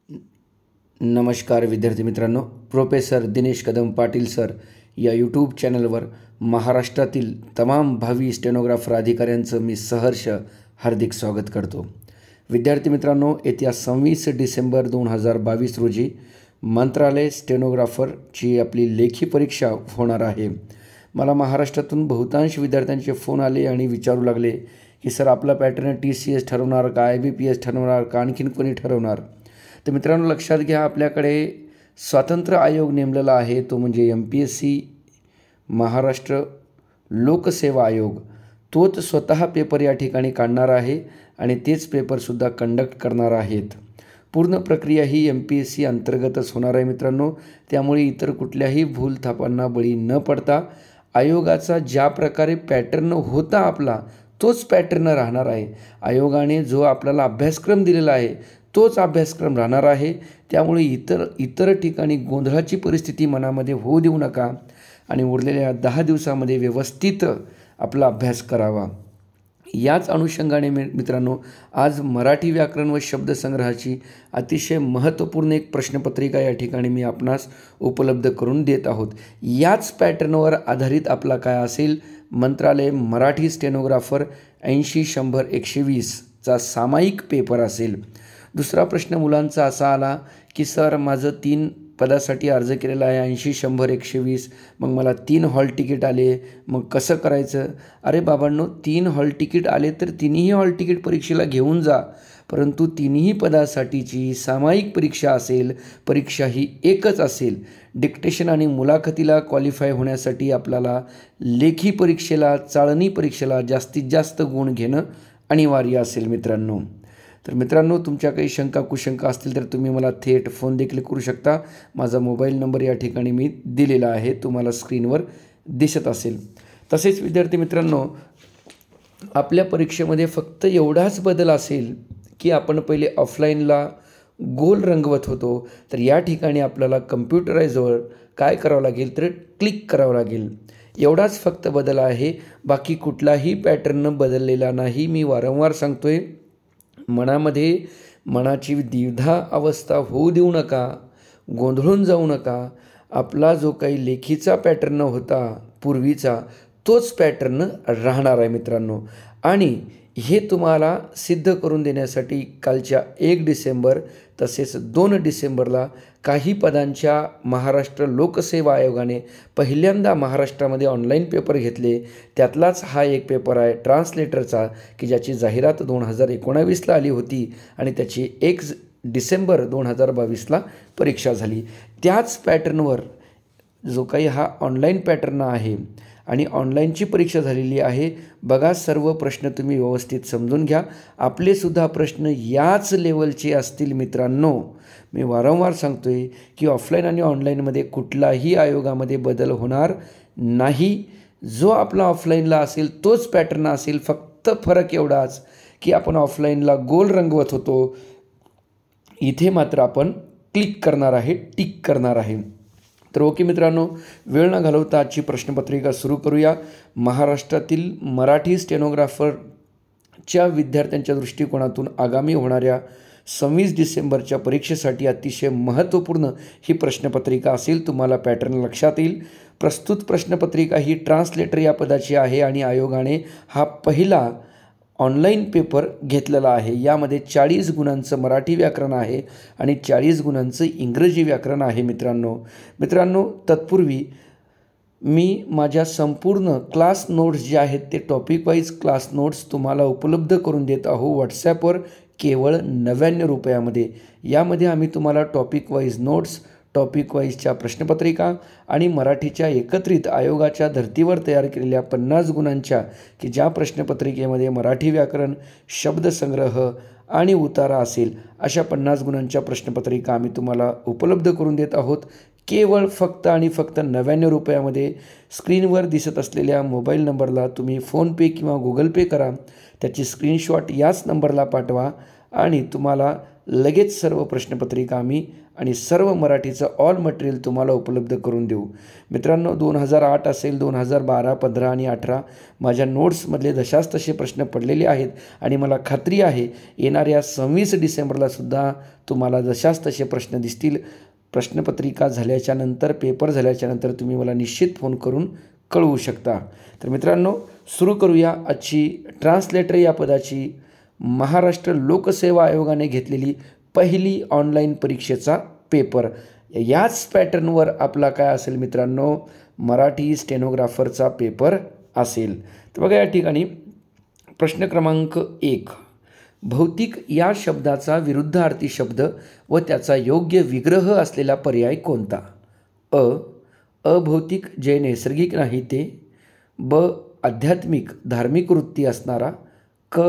नमस्कार विद्यार्थी मित्रांनो, प्रोफेसर दिनेश कदम पाटील सर या यूट्यूब चॅनलवर महाराष्ट्रातील तमाम भावी स्टेनोग्राफर अधिकाऱ्यांचं मी सहर्ष हार्दिक स्वागत करतो। विद्यार्थी मित्रांनो, येत्या 26 डिसेंबर 2022 रोजी मंत्रालय स्टेनोग्राफरची आपली लेखी परीक्षा होणार आहे। मला महाराष्ट्रातून बहुतांश विद्यार्थ्यांचे फोन आले आणि विचारू लागले की सर आपला पॅटर्न TCS ठरवणार का, IBPS ठरवणार का, आणखीन कोणी ठरवणार। तर मित्रांनो लक्षात घ्या, आपल्याकडे स्वतंत्र आयोग नेमलेला आहे, तो म्हणजे MPSC महाराष्ट्र लोकसेवा आयोग। तोच स्वतः पेपर या ठिकाणी काढणार आहे आणि तेच पेपरसुद्धा कंडक्ट करणार आहेत। पूर्ण प्रक्रिया ही MPSC अंतर्गतच होणार आहे मित्रांनो, त्यामुळे इतर कुठल्याही भूलथापांना बळी न पडता आयोगाचा ज्या प्रकारे पॅटर्न होता आपला तोच पॅटर्न राहणार आहे। आयोगाने जो आपल्याला अभ्यासक्रम दिलेला आहे तोच अभ्यासक्रम राहणार आहे, त्यामुळे इतर ठिकाणी गोंधळाची परिस्थिती मनामध्ये होऊ देऊ नका आणि उरलेल्या 10 दिवसामध्ये व्यवस्थित आपला अभ्यास करावा। याच अनुषंगाने मित्रांनो, आज मराठी व्याकरण व शब्दसंग्रहाची अतिशय महत्त्वपूर्ण एक प्रश्नपत्रिका या ठिकाणी मी आपणास उपलब्ध करून देत आहोत। याच पॅटर्नवर आधारित आपला काय असेल, मंत्रालय मराठी स्टेनोग्राफर 80-100-120 चा सामायिक पेपर असेल। दुसरा प्रश्न मुलांचा असा आला की सर माझं 3 पदासाठी अर्ज केलेला आहे, 80-100-120, मग मला 3 हॉल तिकीट आले, मग कसं करायचं। अरे बाबांनो, 3 हॉल तिकीट आले तर तिन्ही हॉल तिकीट परीक्षेला घेऊन जा, परंतु तिन्ही पदासाठीची सामायिक परीक्षा असेल, परीक्षा ही एकच असेल। डिक्टेशन आणि मुलाखतीला क्वालिफाय होण्यासाठी आपल्याला लेखी परीक्षेला, चाळणी परीक्षेला जास्तीत जास्त गुण घेणं अनिवार्य असेल मित्रांनो। तर मित्रांनो, तुमच्या काही शंका कुशंका असतील तर तुम्ही मला थेट फोन देखील करू शकता। माझा मोबाईल नंबर या ठिकाणी मी दिलेला आहे, तुम्हाला स्क्रीनवर दिसत असेल। तसेच विद्यार्थी मित्रांनो, आपल्या परीक्षेमध्ये फक्त एवढाच बदल असेल की आपण पहिले ऑफलाईनला गोल रंगवत होतो, तर या ठिकाणी आपल्याला कम्प्युटराईजवर काय करावं लागेल तर क्लिक करावं लागेल। एवढाच फक्त बदल आहे, बाकी कुठलाही पॅटर्न बदललेला नाही। मी वारंवार सांगतोय, मनाची द्विधा अवस्था होऊ देऊ नका, गोंधळून जाऊ नका। आपला जो काही लेखीचा पॅटर्न होता पूर्वीचा तोच पॅटर्न राहणार आहे मित्रांनो। आणि हे तुम्हाला सिद्ध करून देण्यासाठी कालच्या 1 डिसेंबर तसेच 2 डिसेंबरला काही पदांच्या महाराष्ट्र लोकसेवा आयोगाने पहिल्यांदा महाराष्ट्रामध्ये ऑनलाईन पेपर घेतले। त्यातलाच हा एक पेपर आहे ट्रान्सलेटरचा, की ज्याची जाहिरात 2019ला आली होती आणि त्याची 1 डिसेंबर 2022ला परीक्षा झाली। त्याच पॅटर्नवर जो काही हा ऑनलाईन पॅटर्न आहे आणि ऑनलाईनची परीक्षा झालेली आहे। बघा, सर्व प्रश्न तुम्ही व्यवस्थित समजून घ्या, आपलेसुद्धा प्रश्न याच लेवलचे असतील मित्रांनो। मी वारंवार सांगतोय की ऑफलाईन आणि ऑनलाईनमध्ये कुठलाही आयोगामध्ये बदल होणार नाही। जो आपला ऑफलाईनला असेल तोच पॅटर्न असेल, फक्त फरक एवढाच की आपण ऑफलाईनला गोल रंगवत होतो, इथे मात्र आपण क्लिक करणार आहे, टिक करणार आहे। तर ओके मित्रांनो, वेळ न घालवता आजची प्रश्नपत्रिका सुरू करूया। महाराष्ट्रातील मराठी स्टेनोग्राफरच्या विद्यार्थ्यांच्या दृष्टिकोनातून आगामी होणाऱ्या 26 डिसेंबरच्या परीक्षेसाठी अतिशय महत्त्वपूर्ण ही प्रश्नपत्रिका असेल। तुम्हाला पॅटर्न लक्षात येईल। प्रस्तुत प्रश्नपत्रिका ही ट्रान्सलेटर या पदाची आहे आणि आयोगाने हा पहिला ऑनलाईन पेपर घेतलेला आहे। यामध्ये 40 गुणांचं मराठी व्याकरण आहे आणि 40 गुणांचं इंग्रजी व्याकरण आहे मित्रांनो, तत्पूर्वी मी माझ्या संपूर्ण क्लास नोट्स जे आहेत ते टॉपिक वाईज क्लास नोट्स तुम्हाला उपलब्ध करून देत आहो व्हॉट्सॲपवर केवळ 99 रुपयामध्ये। यामध्ये आम्ही तुम्हाला टॉपिक वाईज नोट्स, टॉपिक वाईजच्या प्रश्नपत्रिका आणि मराठीच्या एकत्रित आयोगाच्या धर्तीवर तयार केलेल्या 50 गुणांच्या, की ज्या प्रश्नपत्रिकेमध्ये मराठी व्याकरण, शब्दसंग्रह आणि उतारा असेल, अशा 50 गुणांच्या प्रश्नपत्रिका आम्ही तुम्हाला उपलब्ध करून देत आहोत केवळ फक्त आणि फक्त 99 रुपयामध्ये। स्क्रीनवर दिसत असलेल्या मोबाईल नंबरला तुम्ही फोनपे किंवा गुगल पे करा, त्याची स्क्रीनशॉट याच नंबरला पाठवा आणि तुम्हाला लगेच सर्व प्रश्नपत्रिका आम्ही आणि सर्व मराठीचं ऑल मटेरियल तुम्हाला उपलब्ध करून देऊ. मित्रांनो, 2008 असेल, 2012, 15 आणि 18 माझ्या नोट्समधले जशास तसे प्रश्न पडलेले आहेत आणि मला खात्री आहे येणाऱ्या 26 डिसेंबरलासुद्धा तुम्हाला जशास तसे प्रश्न दिसतील. प्रश्नपत्रिका झाल्याच्यानंतर, पेपर झाल्याच्यानंतर तुम्ही मला निश्चित फोन करून कळवू शकता. तर मित्रांनो, सुरू करूया आजची ट्रान्सलेटर या पदाची महाराष्ट्र लोकसेवा आयोगाने घेतलेली पहिली ऑनलाईन परीक्षेचा पेपर. याच पॅटर्नवर आपला काय असेल मित्रांनो, मराठी स्टेनोग्राफरचा पेपर असेल. तर बघा या ठिकाणी प्रश्न क्रमांक 1, भौतिक या शब्दाचा विरुद्धार्थी शब्द व त्याचा योग्य विग्रह असलेला पर्याय कोणता? अभौतिक जे नैसर्गिक नाही ते, ब आध्यात्मिक धार्मिक वृत्ती असणारा, क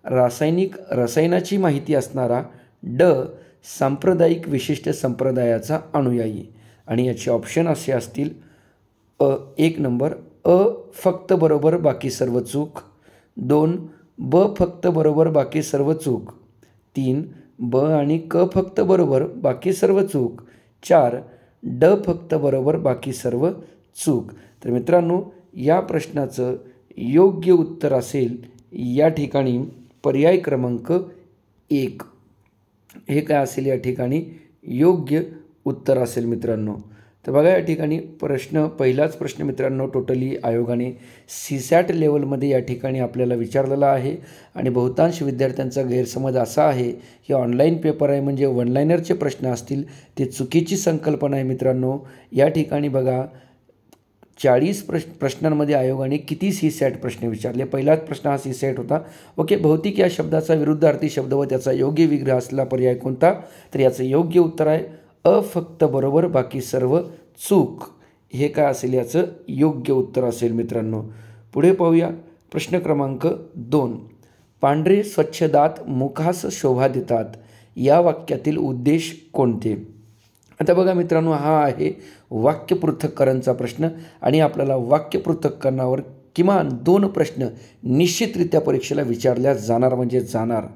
रासायनिक रसायनाची माहिती असणारा, ड सांप्रदायिक विशिष्ट संप्रदायाचा अनुयायी. आणि याचे ऑप्शन असे असतील, 1 नंबर फक्त बरोबर बाकी सर्व चूक, 2 ब फक्त बरोबर बाकी सर्व चूक, 3 ब आणि क फक्त बरोबर बाकी सर्व चूक, 4 ड फक्त बरोबर बाकी सर्व चूक. तर मित्रांनो, या प्रश्नाचं योग्य उत्तर असेल या ठिकाणी पर्याय क्रमांक 1. हे काय असेल या ठिकाणी योग्य उत्तर असेल मित्रांनो. तर बघा या ठिकाणी पहिलाच प्रश्न मित्रांनो टोटली आयोगाने CSAT लेवलमध्ये या ठिकाणी आपल्याला विचारलेला आहे. आणि बहुतांश विद्यार्थ्यांचा गैरसमज असा आहे की ऑनलाईन पेपर आहे म्हणजे वन लाईनरचे प्रश्न असतील. ते चुकीची संकल्पना आहे मित्रांनो. या ठिकाणी बघा 40 प्रश्नांमध्ये आयोगाने किती CSAT प्रश्न विचारले. पहिलाच प्रश्न हा CSAT होता. ओके, भौतिक या शब्दाचा विरुद्धार्थी शब्द व त्याचा योग्य विग्रह असलेला पर्याय कोणता? तर याचं योग्य उत्तर आहे फक्त बरोबर बाकी सर्व चूक. हे काय असेल याचं योग्य उत्तर असेल मित्रांनो. पुढे पाहूया प्रश्न क्रमांक 2, पांढरे स्वच्छ दात मुखास शोभा देतात या वाक्यातील उद्देश कोणते? आता बघा मित्रांनो, हा आहे वाक्य पृथक्करणचा प्रश्न आणि आपल्याला वाक्य पृथक्करणावर किमान 2 प्रश्न निश्चितरित्या परीक्षेला विचारल्या जाणार म्हणजे जाणार.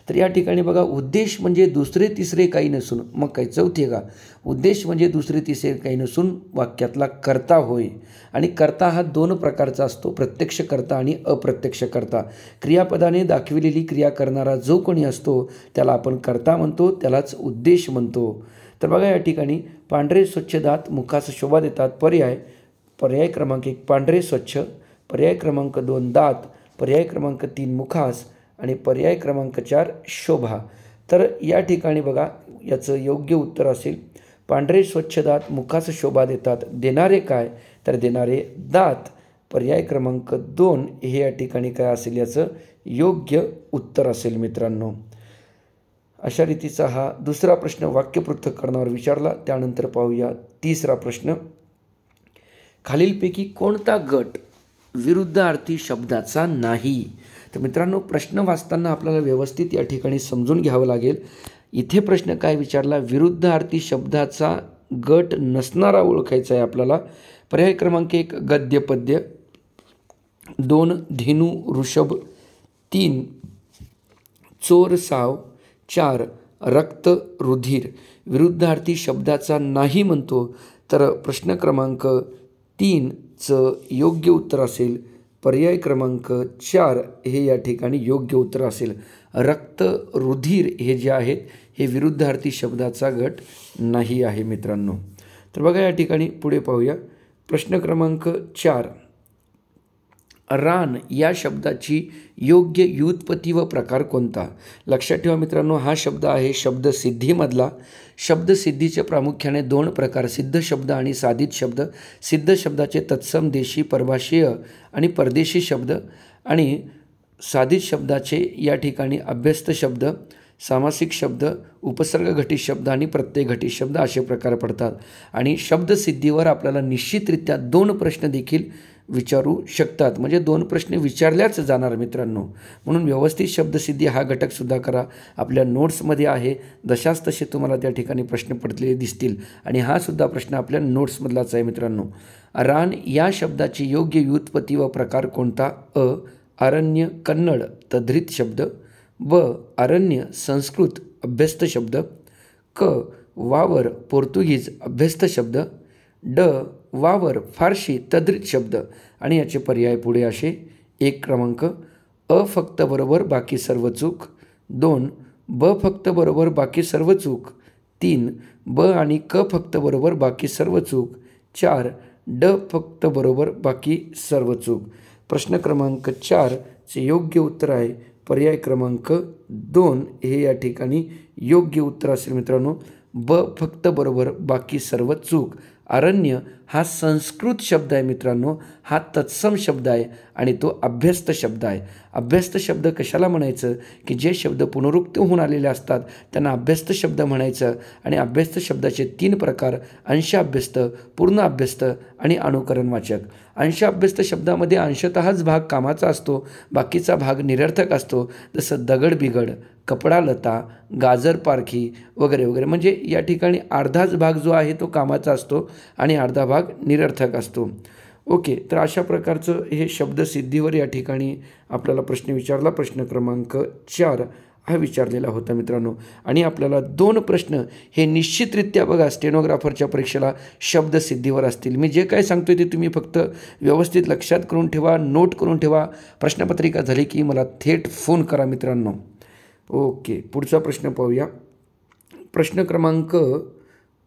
तर या ठिकाणी बघा, उद्देश म्हणजे दुसरे तिसरे काही नसून, मग काही चौथी आहे का? उद्देश म्हणजे दुसरे तिसरे काही नसून वाक्यातला कर्ता होय. आणि कर्ता हा 2 प्रकारचा असतो, प्रत्यक्ष कर्ता आणि अप्रत्यक्ष कर्ता. क्रियापदाने दाखविलेली क्रिया करणारा जो कोणी असतो त्याला आपण कर्ता म्हणतो, त्यालाच उद्देश म्हणतो. तर बघा या ठिकाणी पांढरे स्वच्छ दात मुखास शोभा देतात. पर्याय क्रमांक 1 पांढरे स्वच्छ, पर्याय क्रमांक 2 दात, पर्याय क्रमांक 3 मुखास आणि पर्याय क्रमांक 4 शोभा. तर या ठिकाणी बघा याचं योग्य उत्तर असेल पांढरे स्वच्छ दात मुखास शोभा देतात. देणारे काय? तर देणारे दात. पर्याय क्रमांक 2 हे या ठिकाणी काय असेल याचं योग्य उत्तर असेल मित्रांनो. अशा रीतीचा हा दुसरा प्रश्न वाक्य पृथक्करणावर विचारला. त्यानंतर पाहूया तिसरा प्रश्न, खालीलपैकी कोणता गट विरुद्धार्थी शब्दाचा नाही? तर मित्रांनो, प्रश्न वाचताना आपल्याला व्यवस्थित या ठिकाणी समजून घ्यावं लागेल. इथे प्रश्न काय विचारला? विरुद्धार्थी शब्दाचा गट नसणारा ओळखायचा आहे आपल्याला. पर्याय क्रमांक 1 गद्य पद्य, 2 धेनू ऋषभ, 3 चोर साव, 4 रक्त रुधिर. विरुद्धार्थी शब्दाचा नाही म्हणतो तर प्रश्न क्रमांक 3चं योग्य उत्तर असेल पर्याय क्रमांक 4 हे या ठिकाणी योग्य उत्तर असेल. रक्त रुधिर हे जे आहेत हे विरुद्धार्थी शब्दाचा गट नाही आहे मित्रांनो. तर बघा या ठिकाणी पुढे पाहूया प्रश्न क्रमांक 4, रान या शब्दाची योग्य व्युत्पत्ती व प्रकार कोणता? लक्षात ठेवा मित्रांनो, हा शब्द आहे शब्दसिद्धीमधला. शब्दसिद्धीचे प्रामुख्याने 2 प्रकार, सिद्ध शब्द आणि साधित शब्द. सिद्ध शब्दाचे तत्सम, देशी, परभाषीय आणि परदेशी शब्द आणि साधित शब्दाचे या ठिकाणी अभ्यस्त शब्द, सामासिक शब्द, उपसर्ग घटित शब्द आणि प्रत्यय घटित शब्द असे प्रकार पडतात. आणि शब्दसिद्धीवर आपल्याला निश्चितरित्या 2 प्रश्न देखील विचारू शकतात, म्हणजे 2 प्रश्न विचारल्याच जाणार मित्रांनो. म्हणून व्यवस्थित शब्दसिद्धी हा घटकसुद्धा करा. आपल्या नोट्समध्ये आहे, जशास तसे तुम्हाला त्या ठिकाणी प्रश्न पडलेले दिसतील आणि हा सुद्धा प्रश्न आपल्या नोट्समधलाच आहे मित्रांनो. रान या शब्दाची योग्य व्युत्पत्ती व प्रकार कोणता? अरण्य कन्नड तद्धित शब्द, ब अरण्य संस्कृत अभ्यस्त शब्द, क वावर पोर्तुगीज अभ्यस्त शब्द, ड वावर फारशी तद्रित शब्द आणि याचे पर्याय पुढे असे. 1 क्रमांक अ फक्त बरोबर बाकी सर्व चूक, 2 ब फक्त बरोबर बाकी सर्व चूक, 3 ब आणि क फक्त बरोबर बाकी सर्व चूक, 4 ड फक्त बरोबर बाकी सर्व चूक. प्रश्न क्रमांक 4चे योग्य उत्तर आहे पर्याय क्रमांक 2 हे या ठिकाणी योग्य उत्तर असेल मित्रांनो. ब फक्त बरोबर बाकी सर्व चूक. अरण्य हा संस्कृत शब्द आहे मित्रांनो, हा तत्सम शब्द आहे आणि तो अभ्यस्त शब्द आहे. अभ्यस्त शब्द कशाला म्हणायचं की जे शब्द पुनरुक्त होऊन आलेले असतात त्यांना अभ्यस्त शब्द म्हणायचं. आणि अभ्यस्त शब्दाचे 3 प्रकार अंश अभ्यस्त, पूर्ण अभ्यस्त आणि अनुकरणवाचक. अंश अभ्यस्त शब्दामध्ये अंशतःच भाग कामाचा असतो, बाकीचा भाग निरर्थक असतो. जसं दगड बिगड, कपडा लता, गाजर पारखी वगैरे वगैरे. म्हणजे या ठिकाणी अर्धाच भाग जो आहे तो कामाचा असतो आणि अर्धा भाग निरर्थक असतो. ओके, तर अशा प्रकारचं हे शब्दसिद्धीवर या ठिकाणी आपल्याला प्रश्न विचारला. प्रश्न क्रमांक 4 हा विचारलेला होता मित्रांनो. आणि आपल्याला 2 प्रश्न हे निश्चितरित्या बघा स्टेनोग्राफरच्या परीक्षेला शब्दसिद्धीवर असतील. मी जे काय सांगतोय ते तुम्ही फक्त व्यवस्थित लक्षात करून ठेवा, नोट करून ठेवा. प्रश्नपत्रिका झाली की मला थेट फोन करा मित्रांनो. ओके, पुढचा प्रश्न पाहूया. प्रश्न क्रमांक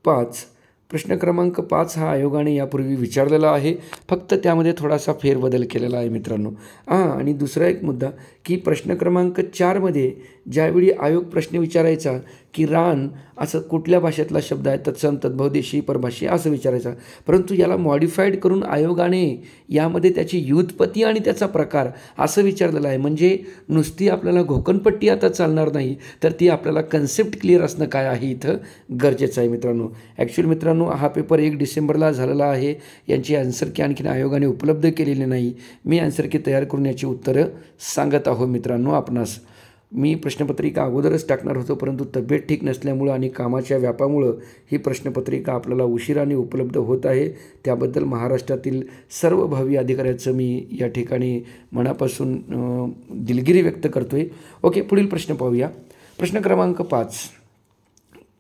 5. प्रश्न क्रमांक 5 हा आयोगाने यापूर्वी विचारलेला आहे, फक्त त्यामध्ये थोडासा फेरबदल केलेला आहे मित्रांनो. आणि दुसरा एक मुद्दा की प्रश्न क्रमांक 4मध्ये ज्यावेळी आयोग प्रश्न विचारायचा की रान असं कुठल्या भाषेतला शब्द आहे, तत्सम तद्भव देशी परभाषी असं विचारायचा. परंतु याला मॉडिफाईड करून आयोगाने यामध्ये त्याची व्युत्पत्ती आणि त्याचा प्रकार असं विचारलेलं आहे. म्हणजे नुसती आपल्याला घोकणपट्टी आता चालणार नाही, तर ती आपल्याला कन्सेप्ट क्लिअर असणं काय आहे इथं गरजेचं आहे मित्रांनो. ॲक्च्युअली मित्रांनो हा पेपर 1 डिसेंबरला झालेला आहे. यांची आन्सर की आणखीन आयोगाने उपलब्ध केलेली नाही. मी आन्सर की तयार करून याची उत्तरं सांगत आहो मित्रांनो आपणास. मी प्रश्नपत्रिका अगोदरच टाकणार होतो, परंतु तब्येत ठीक नसल्यामुळं आणि कामाच्या व्यापामुळं ही प्रश्नपत्रिका आपल्याला उशिराने उपलब्ध होत आहे. त्याबद्दल महाराष्ट्रातील सर्व भावी अधिकाऱ्याचं मी या ठिकाणी मनापासून दिलगिरी व्यक्त करतो आहे. ओके, पुढील प्रश्न पाहूया. प्रश्न क्रमांक 5.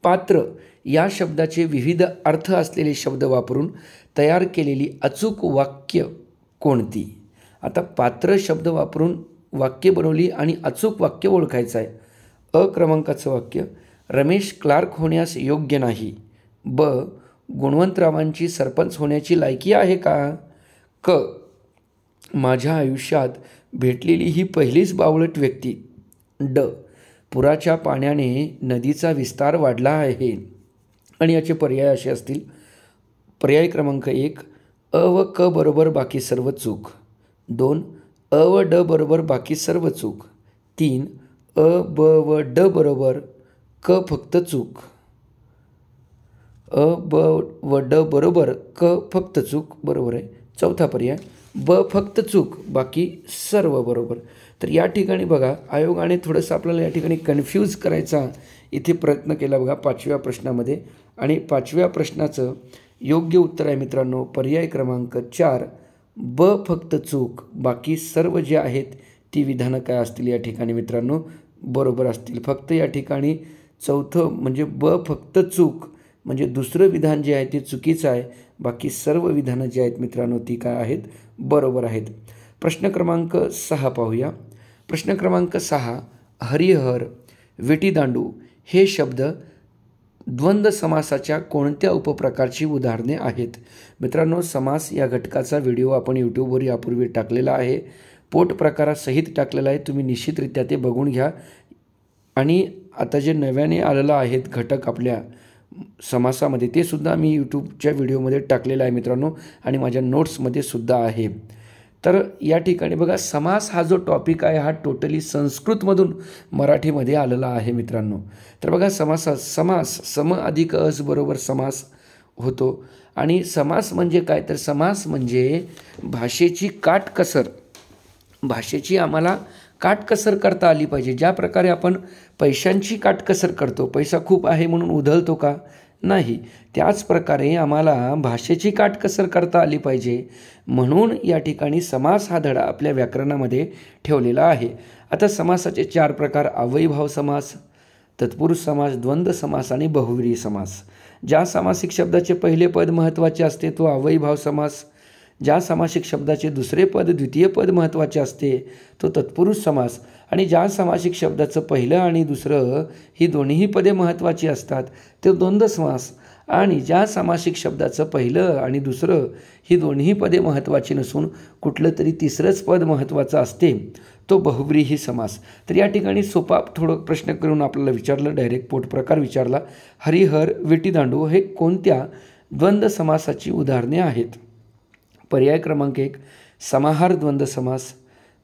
पात्र या शब्दाचे विविध अर्थ असलेले शब्द वापरून तयार केलेली अचूक वाक्य कोणती? आता पात्र शब्द वापरून वाक्य बनवली आणि अचूक वाक्य ओळखायचं आहे. अ क्रमांकाचं वाक्य, रमेश क्लार्क होण्यास योग्य नाही. ब गुणवंतरावांची सरपंच होण्याची लायकी आहे का? क माझ्या आयुष्यात भेटलेली ही पहिलीच बावळट व्यक्ती. ड पुराच्या पाण्याने नदीचा विस्तार वाढला आहे. आणि याचे पर्याय असे असतील. पर्याय क्रमांक 1 अ व क बरोबर बाकी सर्व चूक. 2 अ व ड बरोबर बाकी सर्व चूक. 3 अ ब व ड बरोबर क फक्त चूक. अ ब व ड बरोबर क फक्त चूक बरोबर आहे. चौथा पर्याय ब फक्त चूक बाकी सर्व बरोबर. तर या ठिकाणी बघा आयोगाने थोडंसं आपल्याला या ठिकाणी कन्फ्यूज करायचा इथे प्रयत्न केला बघा 5व्या प्रश्नामध्ये. आणि 5व्या प्रश्नाचं योग्य उत्तर आहे मित्रांनो पर्याय क्रमांक 4 ब फक्त चूक बाकी सर्व जे आहेत ती विधानं काय असतील या ठिकाणी मित्रांनो बरोबर असतील. फक्त या ठिकाणी चौथं म्हणजे ब फक्त चूक म्हणजे दुसरं विधान जे आहे ते चुकीचं आहे. बाकी सर्व विधानं जी आहेत मित्रांनो ती काय आहेत बरोबर आहेत. प्रश्न क्रमांक 6 पाहूया. प्रश्न क्रमांक 6 हरिहर, विटीदांडू हे शब्द द्वंद्व समासाच्या कोणत्या उपप्रकारची उदाहरणे आहेत? मित्रांनो समास या घटकाचा व्हिडिओ आपण यूट्यूबवर यापूर्वी टाकलेला आहे. पोट प्रकारासहित टाकलेला आहे. तुम्ही निश्चितरित्या ते बघून घ्या. आणि आता जे नव्याने आलेलं आहेत घटक आपल्या समासामध्ये ते सुद्धा मी यूट्यूबच्या व्हिडिओमध्ये टाकलेलं आहे मित्रांनो आणि माझ्या नोट्समध्ये सुद्धा आहे. तर या ठिकाणी बघा समास हा जो टॉपिक आहे हा टोटली संस्कृतमधून मराठीमध्ये आलेला आहे मित्रांनो. तर बघा समास सम अधिक अस बरोबर समास होतो. आणि समास म्हणजे काय तर समास म्हणजे भाषेची काटकसर, भाषेची आम्हाला काटकसर करता आली पाहिजे. ज्या प्रकारे आपण पैशांची काटकसर करतो, पैसा खूप आहे म्हणून उधळतो का? नाही. त्याच प्रकारे आम्हाला भाषेची काटकसर करता आली पाहिजे म्हणून या ठिकाणी समास हा धडा आपल्या व्याकरणामध्ये ठेवलेला आहे. आता समासाचे 4 प्रकार अव्ययीभाव समास, तत्पुरुष समास, द्वंद्व समास आणि बहुव्रीही समास. ज्या सामासिक शब्दाचे पहिले पद महत्त्वाचे असते तो अव्ययीभाव समास. ज्या सामासिक शब्दाचे दुसरे पद द्वितीय पद महत्त्वाचे असते तो तत्पुरुष समास. आणि ज्या सामासिक शब्दाचं पहिलं आणि दुसरं ही दोन्हीही पदे महत्त्वाची असतात ते द्वंद्व समास. आणि ज्या सामासिक शब्दाचं पहिलं आणि दुसरं ही दोन्ही पदे महत्त्वाची नसून कुठलं तरी तिसरंच पद महत्त्वाचं असते तो बहुव्रीही समास. तर या ठिकाणी सोपा थोडं प्रश्न करून आपल्याला विचारलं, डायरेक्ट पोटप्रकार विचारला. हरिहर विटीदांडू हे कोणत्या द्वंद्व समासाची उदाहरणे आहेत? पर्याय क्रमांक 1 समाहार द्वंद्व समास.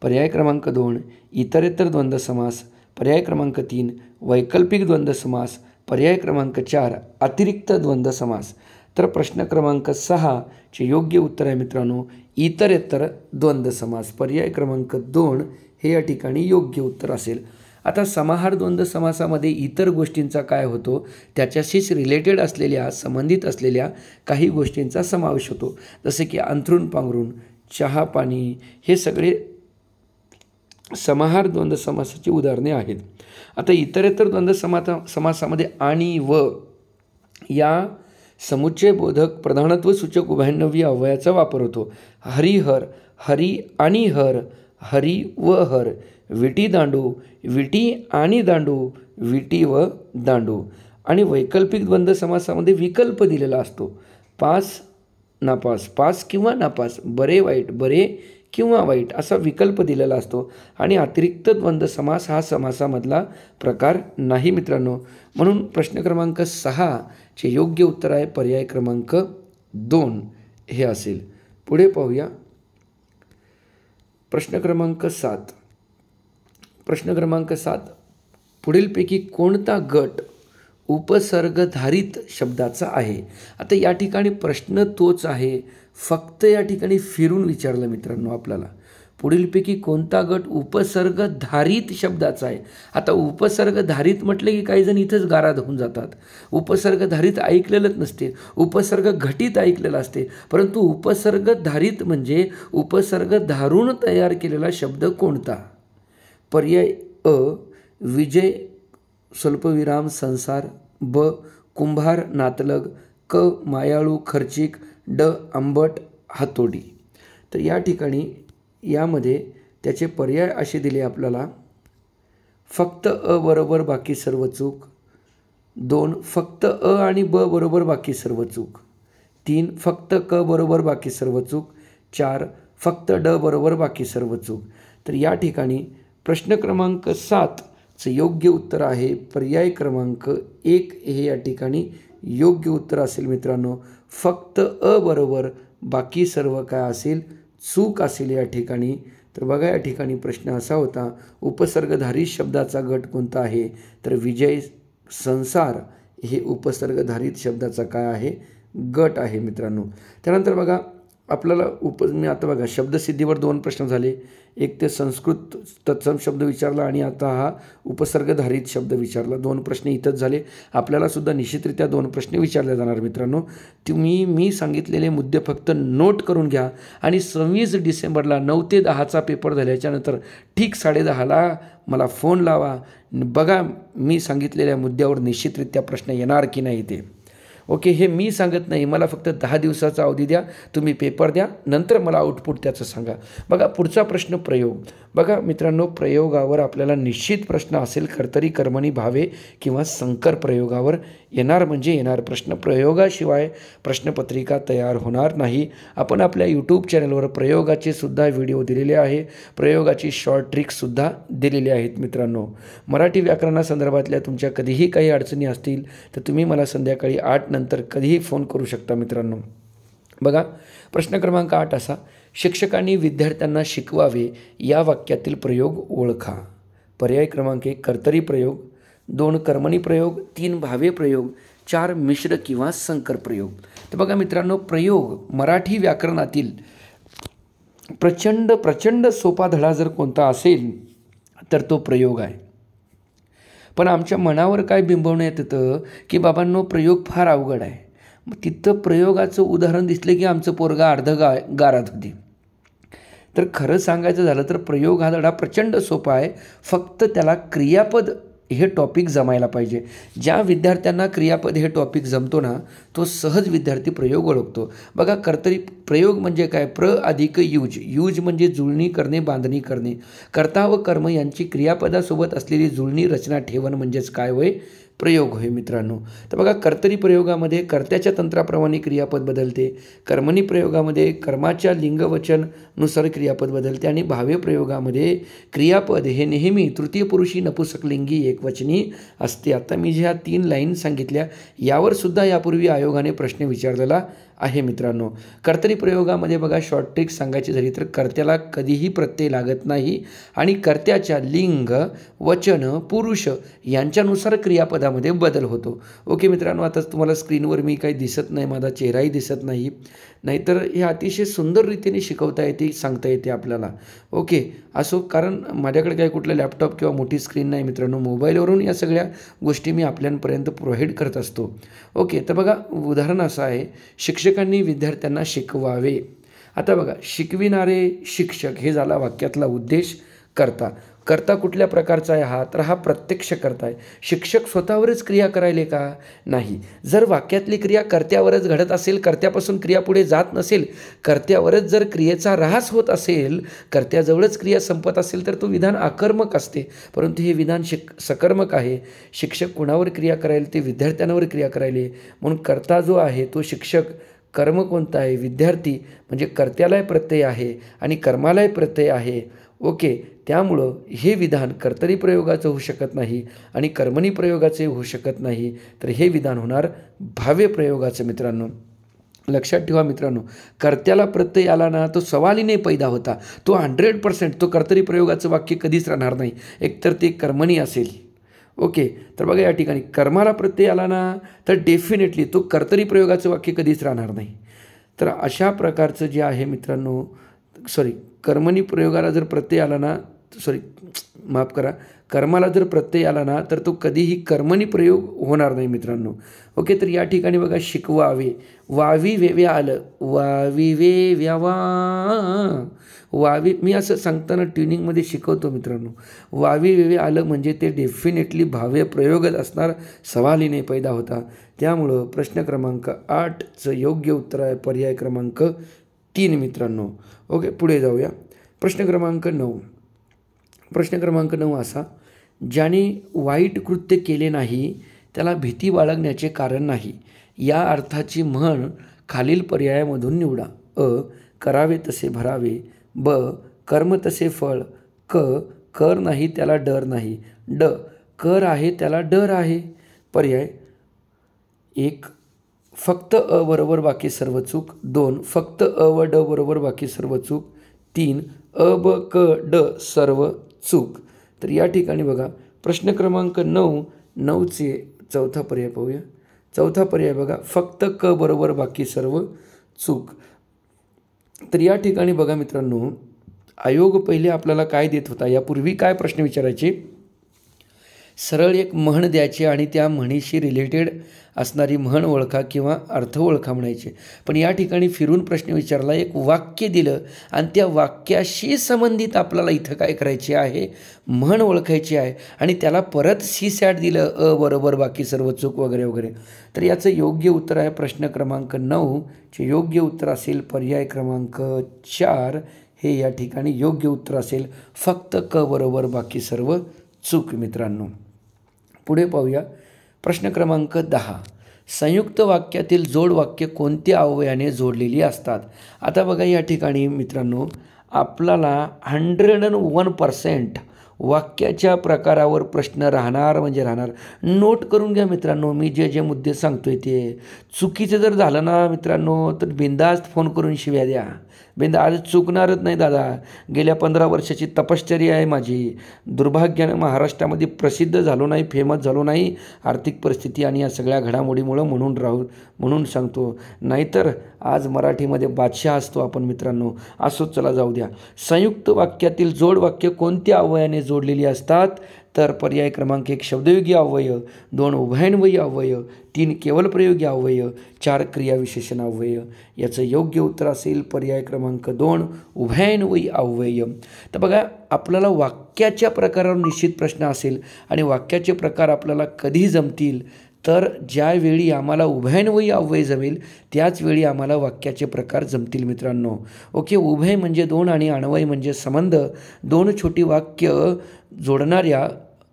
पर्याय क्रमांक 2 इतरेतर द्वंद्व समास. पर्याय क्रमांक 3 वैकल्पिक द्वंद्व समास. पर्याय क्रमांक 4 अतिरिक्त द्वंद्व समास. तर प्रश्न क्रमांक 6 चे योग्य उत्तर आहे मित्रांनो इतरेतर द्वंद्व समास. पर्याय क्रमांक 2 हे या ठिकाणी योग्य उत्तर असेल. आता समाहार द्वंद्व समासामध्ये इतर गोष्टींचा काय होतो, त्याच्याशीच रिलेटेड असलेल्या संबंधित असलेल्या काही गोष्टींचा समावेश होतो. जसे की अंथरूण पांघरूण, चहा पाणी हे सगळे समाहार द्वंद्व समासाची उदाहरणे आहेत. आता इतरेतर द्वंद्व समासामध्ये आणि व या समुच्चयबोधक प्रधानत्व सूचक उभयनवी अव्ययाचा वापर होतो. हरिहर, हरी आणि हर, हरी व हर. विटी दांडू, विटी आणि दांडू, विटी व दांडू. आणि वैकल्पिक द्वंद्व समासामध्ये विकल्प दिलेला असतो. पास नापास, पास किंवा नापास, बरे वाईट, बरे किंवा वाईट असा विकल्प दिलेला असतो. आणि अतिरिक्त द्वंद्व समास हा समासामधला प्रकार नाही मित्रांनो. म्हणून प्रश्न क्रमांक 6 चे योग्य उत्तर आहे पर्याय क्रमांक 2 हे असेल. पुढे पाहूया प्रश्न क्रमांक 7. प्रश्न क्रमांक 7 पुढीलपैकी कोणता गट उपसर्गधारित शब्दाचा आहे? आता या ठिकाणी प्रश्न तोच आहे, फक्त या ठिकाणी फिरून विचारलं मित्रांनो आपल्याला. पुढीलपैकी कोणता गट उपसर्गधारित शब्दाचा आहे? आता उपसर्गधारित म्हटलं की काही जण इथंच गाराद होऊन जातात. उपसर्गधारित ऐकलेलंच नसते, उपसर्ग घटित ऐकलेलं असते. परंतु उपसर्गधारित म्हणजे उपसर्ग धारून तयार केलेला शब्द कोणता? पर्याय अ विजय स्वल्पविराम संसार, ब कुंभार नातलग, क मायाळू खर्चिक, ड आंबट हातोडी. तर या ठिकाणी यामध्ये त्याचे पर्याय असे दिले आपल्याला. फक्त अ बरोबर बाकी सर्व चूक. 2 फक्त अ आणि ब बरोबर बाकी सर्व चूक. 3 फक्त क बरोबर बाकी सर्व चूक. 4 फक्त ड बरोबर बाकी सर्व चूक. तर या ठिकाणी प्रश्न क्रमांक 7 चे योग्य उत्तर आहे पर्याय क्रमांक 1 हे या ठिकाणी योग्य उत्तर असेल मित्रांनो. फक्त अ बरोबर बाकी सर्व काय असेल, चूक असेल या ठिकाणी. तर बघा या ठिकाणी प्रश्न असा होता, उपसर्गधारित शब्दाचा गट कोणता आहे? तर विजय संसार हे उपसर्गधारित शब्दाचा काय आहे, गट आहे मित्रांनो. त्यानंतर बघा आपल्याला मी आता बघा शब्दसिद्धीवर 2 प्रश्न झाले. एक ते संस्कृत तत्सम शब्द विचारला आणि आता हा उपसर्गधारित शब्द विचारला. 2 प्रश्न इथंच झाले. आपल्याला सुद्धा निश्चितरित्या 2 प्रश्न विचारले जाणार मित्रांनो. मी सांगितलेले मुद्दे फक्त नोट करून घ्या आणि 26 डिसेंबरला 9 ते 10चा पेपर झाल्याच्यानंतर ठीक 10:30ला मला फोन लावा. बघा मी सांगितलेल्या मुद्द्यावर निश्चितरित्या प्रश्न येणार की नाही ते. ओके, हे मी सांगत नाही, मला फक्त 10 दिवसाचा अवधी द्या, तुम्ही पेपर द्या, नंतर मला आउटपुट त्याचं सांगा. बघा पुढचा प्रश्न प्रयोग. बघा मित्रांनो प्रयोगावर आपल्याला निश्चित प्रश्न असेल, कर्तरी कर्मणी भावे किंवा संकर प्रयोगावर येणार म्हणजे येणार. प्रश्न प्रयोगाशिवाय प्रश्नपत्रिका तयार होणार नाही. आपण आपल्या यूट्यूब चॅनलवर प्रयोगाचे सुद्धा व्हिडिओ दिलेले आहे, प्रयोगाची शॉर्ट ट्रिक्ससुद्धा दिलेली आहेत मित्रांनो. मराठी व्याकरणासंदर्भातल्या तुमच्या कधीही काही अडचणी असतील तर तुम्ही मला संध्याकाळी 8 नंतर कधीही फोन करू शकता मित्रांनो. बघा प्रश्न क्रमांक 8 असा, शिक्षकांनी विद्यार्थ्यांना शिकवावे या वाक्यातील प्रयोग ओळखा. पर्याय क्रमांक 1 कर्तरी प्रयोग, 2 कर्मणी प्रयोग, 3 भावे प्रयोग, 4 मिश्र किंवा संकर प्रयोग. तर बघा मित्रांनो प्रयोग मराठी व्याकरणातील प्रचंड सोपा धडा जर कोणता असेल तर तो प्रयोग आहे. पण आमच्या मनावर काय बिंबवण्यात येतं की बाबांनो प्रयोग फार अवघड आहे. मग तिथं प्रयोगाचं उदाहरण दिसलं की आमचं पोरगा गारात होती. तर खरं सांगायचं झालं तर प्रयोग हा धडा प्रचंड सोपा आहे. फक्त त्याला क्रियापद हे टॉपिक जमायला पाहिजे. ज्या विद्यार्थ्यांना क्रियापद हे टॉपिक जमतो ना, तो सहज विद्यार्थी प्रयोग ओळखतो. बघा, कर्तरी प्रयोग म्हणजे काय? प्र अधिक यूज. यूज म्हणजे जुळणी करणे, बांधणी करणे. कर्ता व कर्म यांची क्रियापदासोबत असलेली जुळणी रचना ठेवण म्हणजेच काय होय? प्रयोग होय मित्रांनो. तर बघा, कर्तरी प्रयोगामध्ये कर्त्याच्या तंत्राप्रमाणे क्रियापद बदलते. कर्मणी प्रयोगामध्ये कर्माच्या लिंगवचननुसार क्रियापद बदलते. आणि भाव्य प्रयोगामध्ये क्रियापद हे नेहमी तृतीय पुरुषी नपुसकलिंगी एकवचनी असते. आता मी ज्या 3 लाईन सांगितल्या यावर सुद्धा यापूर्वी आयोगाने प्रश्न विचारलेला आहे मित्रांनो. कर्तरी प्रयोगामध्ये बघा, शॉर्ट ट्रिक सांगायची झाली तर कर्त्याला कधीही प्रत्यय लागत नाही आणि कर्त्याच्या लिंग, वचन, पुरुष यांच्यानुसार क्रियापदामध्ये बदल होतो. ओके मित्रांनो, आता तुम्हाला स्क्रीनवर मी काही दिसत नाही, माझा चेहराही दिसत नाही, नाहीतर हे अतिशय सुंदर रीतीने शिकवता येते, सांगता येते आपल्याला. ओके, असो, कारण माझ्याकडे काही कुठलं लॅपटॉप किंवा मोठी स्क्रीन नाही मित्रांनो. मोबाईलवरून या सगळ्या गोष्टी मी आपल्यापर्यंत प्रोव्हाइड करत असतो. ओके, तर बघा, उदाहरण असं आहे, शिक्षकांनी विद्यार्थ्यांना शिकवावे. आता बघा, शिकविणारे शिक्षक हे झाला वाक्यातला उद्देश. कर्ता कुठल्या प्रकारचा आहे हा? तर हा प्रत्यक्ष कर्ता आहे. शिक्षक स्वतःवरच क्रिया करायले का? नाही. जर वाक्यातली क्रिया कर्त्यावरच घडत असेल, कर्त्यापासून क्रिया पुढे जात नसेल, कर्त्यावरच जर क्रियेचा ऱ्हास होत असेल, कर्त्याजवळच क्रिया संपत असेल, तर तो विधान आकर्मक असते. परंतु हे विधान सकर्मक आहे. शिक्षक कुणावर क्रिया करायला? ते विद्यार्थ्यांवर क्रिया करायले. म्हणून कर्ता जो आहे तो शिक्षक. कर्म कोणता आहे? विद्यार्थी. म्हणजे कर्त्यालाही प्रत्यय आहे आणि कर्मालाही प्रत्यय आहे. ओके, त्यामुळं हे विधान कर्तरी प्रयोगाचं होऊ शकत नाही आणि कर्मणी प्रयोगाचे होऊ शकत नाही. तर हे विधान होणार भाव्य प्रयोगाचं मित्रांनो. लक्षात ठेवा मित्रांनो, कर्त्याला प्रत्यय आला ना, तो सवालीने पैदा होता. तो 100% तो कर्तरी प्रयोगाचं वाक्य कधीच राहणार नाही. एकतर ते कर्मणी असेल. ओके, तर बघा, या ठिकाणी कर्माला प्रत्यय आला ना, तर डेफिनेटली तो कर्तरी प्रयोगाचं वाक्य कधीच राहणार नाही. तर अशा प्रकारचं जे आहे मित्रांनो, कर्मणी प्रयोगाला जर प्रत्यय आला ना, माफ करा, कर्माला जर प्रत्यय आला ना, तर तो कधीही कर्मणी प्रयोग होणार नाही मित्रांनो. ओके, तर या ठिकाणी बघा, शिकवावे. वावी वेवे आलं. वावी वे व्यावा. वावी, मी असं सांगताना ट्युनिंगमध्ये शिकवतो मित्रांनो. वावी वेवे आलं म्हणजे ते डेफिनेटली भाव्य प्रयोगच असणार, सवालीने पैदा होता. त्यामुळं प्रश्न क्रमांक 8चं योग्य उत्तर आहे पर्याय क्रमांक 3 मित्रांनो. ओके, पुढे जाऊया. प्रश्न क्रमांक 9. प्रश्न क्रमांक 9 असा, ज्याने वाईट कृत्य केले नाही त्याला भीती बाळगण्याचे कारण नाही. या अर्थाची म्हण खालील पर्यायामधून निवडा. अ, करावे तसे भरावे. ब, कर्म तसे फळ. क, कर नाही त्याला डर नाही. ड, कर आहे त्याला डर आहे. पर्याय 1, फक्त अ बरोबर बाकी सर्व चूक. 2, फक्त अ व ड बरोबर बाकी सर्व चूक. 3, अ ब क ड सर्व चूक. तर या ठिकाणी बघा, प्रश्न क्रमांक 9चे चौथा पर्याय पाहूया. चौथा पर्याय बघा, फक्त क बरोबर बाकी सर्व चूक. तर या ठिकाणी बघा मित्रांनो, आयोग पहिले आपल्याला काय देत होता? यापूर्वी काय प्रश्न विचारायचे? सरळ एक म्हण द्यायची आणि त्या म्हणीशी रिलेटेड असणारी म्हण ओळखा किंवा अर्थ ओळखा म्हणायचे. पण या ठिकाणी फिरून प्रश्न विचारला, एक वाक्य दिलं आणि त्या वाक्याशी संबंधित आपल्याला इथं काय करायचे आहे? म्हण ओळखायची आहे आणि त्याला परत सी सॅट दिलं, अ बरोबर बाकी सर्व चूक वगैरे वगैरे. तर याचं योग्य उत्तर आहे प्रश्न क्रमांक 9चे योग्य उत्तर असेल पर्याय क्रमांक 4. हे या ठिकाणी योग्य उत्तर असेल, फक्त क बरोबर बाकी सर्व चूक मित्रांनो. पुढे पाहूया. प्रश्न क्रमांक 10. संयुक्त वाक्यातील जोड वाक्य कोणत्या अवयवाने जोडलेली असतात? आता बघा, या ठिकाणी मित्रांनो आपल्याला 101% वाक्याच्या प्रकारावर प्रश्न राहणार म्हणजे राहणार. नोट करून घ्या मित्रांनो, मी जे जे मुद्दे सांगतोय ते. चुकीचं जर झालं ना मित्रांनो, तर बिंदास्त फोन करून शिव्या द्या. आज चुकणारच नाही दादा. गेल्या 15 वर्षाची तपश्चर्या आहे माझी. दुर्भाग्यानं महाराष्ट्रामध्ये प्रसिद्ध झालो नाही, फेमस झालो नाही आर्थिक परिस्थिती आणि या सगळ्या घडामोडीमुळं, म्हणून सांगतो. नाहीतर आज मराठीमध्ये बादशाह असतो आपण मित्रांनो. असोच, चला जाऊ द्या. संयुक्त वाक्यातील जोड वाक्य कोणत्या अवयवाने जोडलेली असतात? तर पर्याय क्रमांक 1 शब्दयोगी अव्यय, 2 उभयान्वयी अव्यय, 3 केवल प्रयोगी अव्यय, 4 क्रियाविशेषण अव्यय. याचं योग्य उत्तर असेल पर्याय क्रमांक 2 उभयान्वयी अव्यय. तर बघा, आपल्याला वाक्याच्या प्रकारावर निश्चित प्रश्न असेल आणि वाक्याचे प्रकार आपल्याला कधी जमतील, तर ज्यावेळी आम्हाला उभयान्वयी अव्यय जमेल त्याच वेळी आम्हाला वाक्याचे प्रकार जमतील मित्रांनो. ओके, उभय म्हणजे 2 आणि अन्वय म्हणजे संबंध. 2 छोटी वाक्य जोडणाऱ्या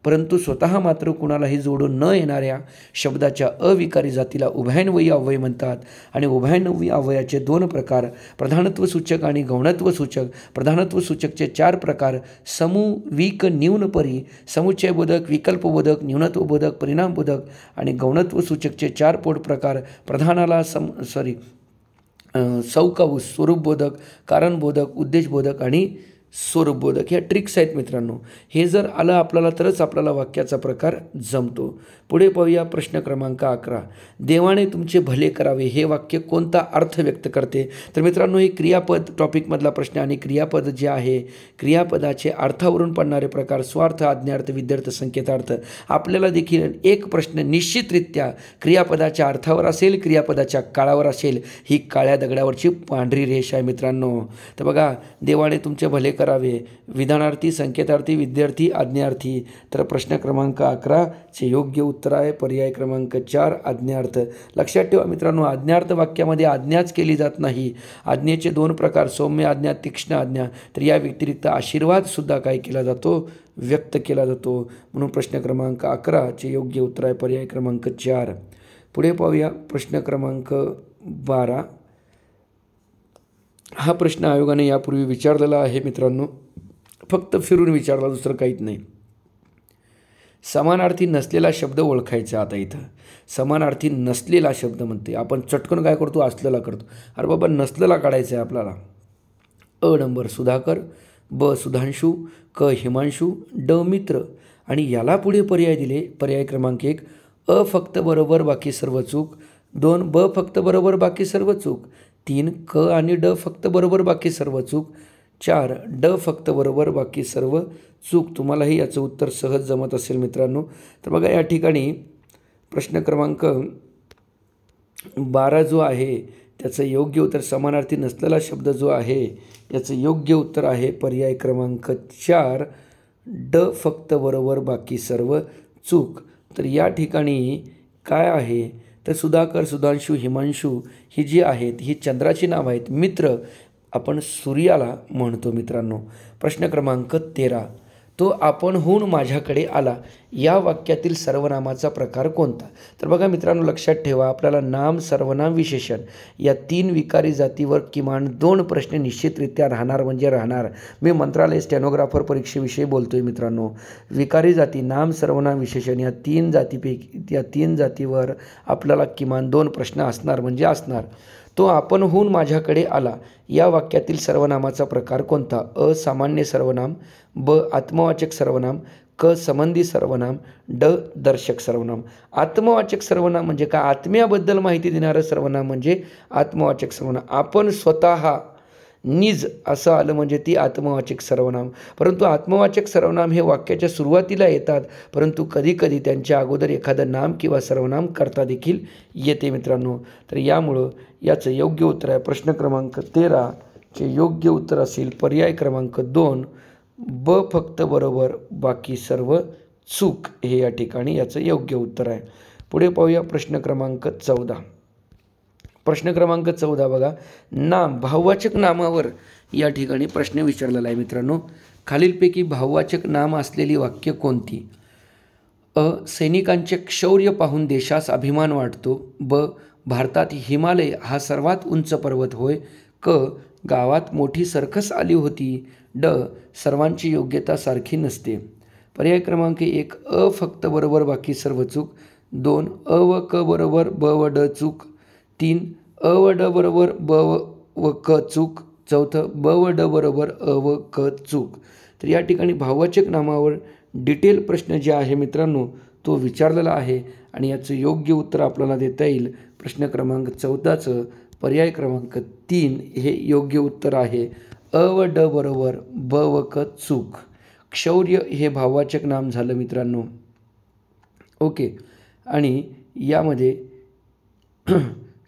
परंतु स्वतः मात्र कुणालाही जोडून न येणाऱ्या शब्दाच्या अविकारी जातीला उभयान्वयी अव्यय म्हणतात. आणि उभयान्वयी अव्ययाचे 2 प्रकार, प्रधानत्वसूचक आणि गौणत्वसूचक. प्रधानत्वसूचकचे 4 प्रकार, समू, विक, न्यून, परी. समुच्चयबोधक, विकल्पबोधक, न्यूनत्वबोधक, परिणामबोधक. आणि गौणत्वसूचकचे 4 पोट प्रकार, प्रधानाला सौकाऊस, स्वरूपबोधक, कारणबोधक, उद्देशबोधक आणि स्वरूपबोधक. ह्या ट्रिक्स आहेत मित्रांनो. हे जर आलं आपल्याला तरच आपल्याला वाक्याचा प्रकार जमतो. पुढे पाहूया प्रश्न क्रमांक 11. देवाने तुमचे भले करावे हे वाक्य कोणता अर्थ व्यक्त करते? तर मित्रांनो, हे क्रियापद टॉपिकमधला प्रश्न आणि क्रियापद जे आहे, क्रियापदाचे अर्थावरून पडणारे प्रकार, स्वार्थ, आज्ञार्थ, विद्यार्थ, संकेतार्थ. आपल्याला देखील एक प्रश्न निश्चितरित्या क्रियापदाच्या अर्थावर असेल, क्रियापदाच्या काळावर असेल. ही काळ्या दगडावरची पांढरी रेष आहे मित्रांनो. तर बघा, देवाने तुमचे भले करावे, विधानार्थी, संकेतार्थी, विद्यार्थी, आज्ञार्थी. तर प्रश्न क्रमांक 11 चे योग्य उत्तर आहे पर्याय क्रमांक 4 आज्ञार्थ. लक्षात ठेवा मित्रांनो, आज्ञार्थ वाक्यामध्ये आज्ञाच केली जात नाही. आज्ञेचे 2 प्रकार, सौम्य आज्ञा, तीक्ष्ण आज्ञा. तर या व्यतिरिक्त आशीर्वाद सुद्धा काय केला जातो? व्यक्त केला जातो. म्हणून प्रश्न क्रमांक 11 चे योग्य उत्तर आहे पर्याय क्रमांक 4. पुढे पाहूया प्रश्न क्रमांक 12. हा प्रश्न आयोगाने यापूर्वी विचारलेला आहे मित्रांनो, फक्त फिरून विचारला, दुसरं काहीच नाही. समानार्थी नसलेला शब्द ओळखायचा. आता इथं समानार्थी नसलेला शब्द म्हणते, आपण चटकन काय करतो? असलेला करतो. अरे बाबा, नसलेला काढायचा आहे आपल्याला. अ नंबर सुधाकर, ब सुधांशू, क हिमांशू, ड मित्र. आणि याला पुढे पर्याय दिले. पर्याय क्रमांक 1 अ फक्त बरोबर बाकी सर्व चूक, 2 ब फक्त बरोबर बाकी सर्व चूक, 3 क आणि ड फक्त बरोबर बाकी सर्व चूक, 4 ड फक्त बरोबर बाकी सर्व चूक. तुम्हालाही याचं उत्तर सहज जमत असेल मित्रांनो. तर बघा, या ठिकाणी प्रश्न क्रमांक 12 जो आहे त्याचं योग्य उत्तर, समानार्थी नसलेला शब्द जो आहे याचं योग्य उत्तर आहे पर्याय क्रमांक 4 ड फक्त बरोबर बाकी सर्व चूक. तर या ठिकाणी काय आहे तर सुधाकर, सुधांशू, हिमांशू ही जी आहेत ही चंद्राची नाव आहेत. मित्र आपण सूर्याला म्हणतो मित्रांनो. प्रश्न क्रमांक 13. तो आपणहून माझ्याकडे आला या वाक्यातील सर्वनामाचा प्रकार कोणता? तर बघा मित्रांनो, लक्षात ठेवा, आपल्याला नाम, सर्वनाम, विशेषण या 3 विकारी जातीवर किमान 2 प्रश्न निश्चितरित्या राहणार म्हणजे राहणार. मी मंत्रालय स्टेनोग्राफर परीक्षेविषयी बोलतोय मित्रांनो. विकारी जाती, नाम, सर्वनाम, विशेषण या 3 जातीवर आपल्याला किमान 2 प्रश्न असणार म्हणजे असणार. तो आपणहून माझ्याकडे आला या वाक्यातील सर्वनामाचा प्रकार कोणता? अ सामान्य सर्वनाम, ब आत्मवाचक सर्वनाम, क संबंधी सर्वनाम, ड दर्शक सर्वनाम. आत्मवाचक सर्वनाम म्हणजे काय? आत्म्याबद्दल माहिती देणारं सर्वनाम म्हणजे आत्मवाचक सर्वनाम. आपण स्वतः, निज असं आलं म्हणजे ती आत्मवाचक सर्वनाम. परंतु आत्मवाचक सर्वनाम हे वाक्याच्या सुरुवातीला येतात, परंतु कधीकधी त्यांच्या अगोदर एखादं नाम किंवा सर्वनाम करता देखील येते मित्रांनो. तर यामुळं याचं योग्य उत्तर आहे प्रश्न क्रमांक 13 चे योग्य उत्तर असेल पर्याय क्रमांक 2 ब फक्त बरोबर बाकी सर्व चूक. हे या ठिकाणी याचं योग्य उत्तर आहे. पुढे पाहूया प्रश्न क्रमांक 14. प्रश्न क्रमांक 14 बघा, नाम, भाववाचक नामावर या ठिकाणी प्रश्न विचारलेला आहे मित्रांनो. खालीलपैकी भाववाचक नाम असलेली वाक्य कोणती? अ सैनिकांचे शौर्य पाहून देशास अभिमान वाटतो, ब भारतात हिमालय हा सर्वात उंच पर्वत होय, क गावात मोठी सर्कस आली होती, ड सर्वांची योग्यता सारखी नसते. पर्याय क्रमांक 1 अ फक्त बरोबर बाकी सर्व चूक, 2 अ व क बरोबर ब व ड चूक, 3 अ व ड बरोबर ब व क चूक, 4 ब व ड बरोबर अ व क चूक. तर या ठिकाणी भाववाचक नामावर डिटेल प्रश्न जे आहे मित्रांनो तो विचारलेला आहे आणि याचं योग्य उत्तर आपल्याला देता येईल. प्रश्न क्रमांक 14चं पर्याय क्रमांक 3 हे योग्य उत्तर आहे. अ व ड बरोबर ब व क चूक. क्षौर्य हे भाववाचक नाम झालं मित्रांनो. ओके, आणि यामध्ये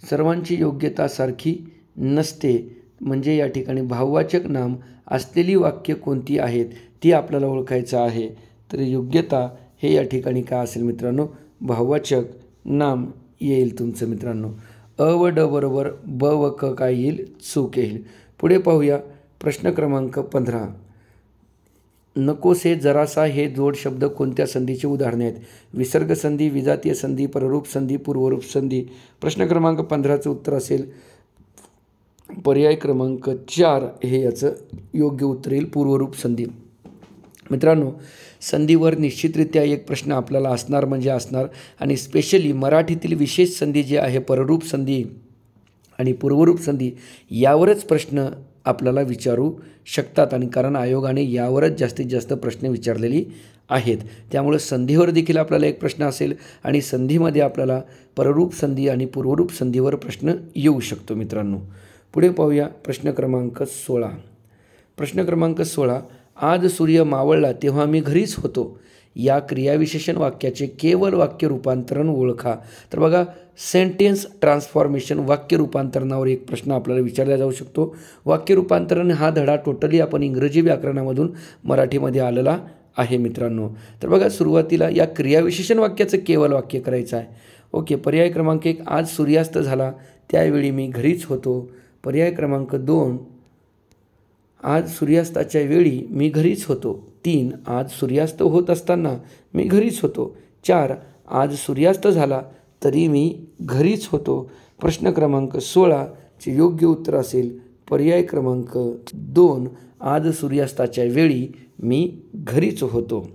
सर्वांची योग्यता सारखी नसते, म्हणजे या ठिकाणी भाववाचक नाम असलेली वाक्य कोणती आहेत ती आपल्याला ओळखायचं आहे. तर योग्यता हे या ठिकाणी काय असेल मित्रांनो, भाववाचक नाम येईल तुमचं मित्रांनो. अ व ड बरोबर ब व क काय येईल, चूक येईल. पुढे पाहूया प्रश्न क्रमांक 15. नकोसे जरासा हे जोड शब्द कोणत्या संधीचे उदाहरणे आहेत? विसर्ग संधी, विजातीय संधी, पररूप संधी, पूर्वरूप संधी. प्रश्न क्रमांक 15चं उत्तर असेल पर्याय क्रमांक 4 हे याचं योग्य उत्तर येईल, पूर्वरूप संधी. मित्रांनो, संधीवर निश्चितरित्या एक प्रश्न आपल्याला असणार म्हणजे असणार, आणि स्पेशली मराठीतील विशेष संधी जे आहे पररूप संधी आणि पूर्वरूप संधी यावरच प्रश्न आपल्याला विचारू शकतात, आणि कारण आयोगाने यावरच जास्तीत जास्त प्रश्न विचारलेली आहेत. त्यामुळे संधीवर देखील आपल्याला एक प्रश्न असेल, आणि संधीमध्ये आपल्याला पररूप संधी आणि पूर्वरूप संधीवर प्रश्न येऊ शकतो मित्रांनो. पुढे पाहूया प्रश्न क्रमांक 16. प्रश्न क्रमांक 16. आज सूर्य मावळला तेव्हा मी घरीच होतो या क्रियाविशेषण वाक्याचे केवळ वाक्य रूपांतरण ओळखा. तर बघा, सेंटेन्स ट्रान्सफॉर्मेशन वाक्य रूपांतरणावर एक प्रश्न आपल्याला विचारला जाऊ शकतो. वाक्य रूपांतरण हा धडा टोटली आपण इंग्रजी व्याकरणामधून मराठीमध्ये आलेला आहे मित्रांनो. तर बघा, सुरुवातीला या क्रियाविशेषण वाक्याचं केवळ वाक्य करायचं आहे. ओके, पर्याय क्रमांक 1 आज सूर्यास्त झाला त्यावेळी मी घरीच होतो. पर्याय क्रमांक 2 आज सूर्यास्ताच्या वेळी मी घरीच होतो. 3 आज सूर्यास्त होत असताना मी घरीच होतो. 4 आज सूर्यास्त झाला तरी मी घरीच होतो. प्रश्न क्रमांक 16चे योग्य उत्तर असेल पर्याय क्रमांक 2 आज सूर्यास्ताच्या वेळी मी घरीच होतो.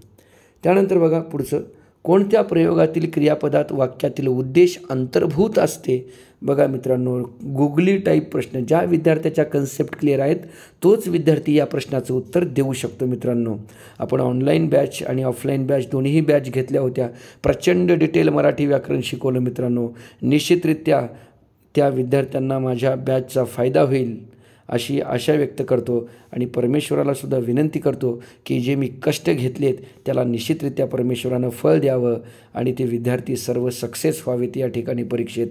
त्यानंतर बघा पुढचं, कोणत्या प्रयोगातील क्रियापदात वाक्यातील उद्देश अंतर्भूत असते? बघा मित्रांनो, गुगली टाईप प्रश्न, ज्या विद्यार्थ्याच्या कन्सेप्ट क्लिअर आहेत तोच विद्यार्थी या प्रश्नाचं उत्तर देऊ शकतो मित्रांनो. आपण ऑनलाईन बॅच आणि ऑफलाईन बॅच दोन्हीही बॅच घेतल्या होत्या. प्रचंड डिटेल मराठी व्याकरण शिकवलं मित्रांनो. निश्चितरित्या त्या विद्यार्थ्यांना माझ्या बॅचचा फायदा होईल अशी आशा व्यक्त करतो, आणि परमेश्वराला सुद्धा विनंती करतो की जे मी कष्ट घेतलेत त्याला निश्चितरित्या परमेश्वरानं फळ द्यावं आणि ते विद्यार्थी सर्व सक्सेस व्हावेत या ठिकाणी परीक्षेत.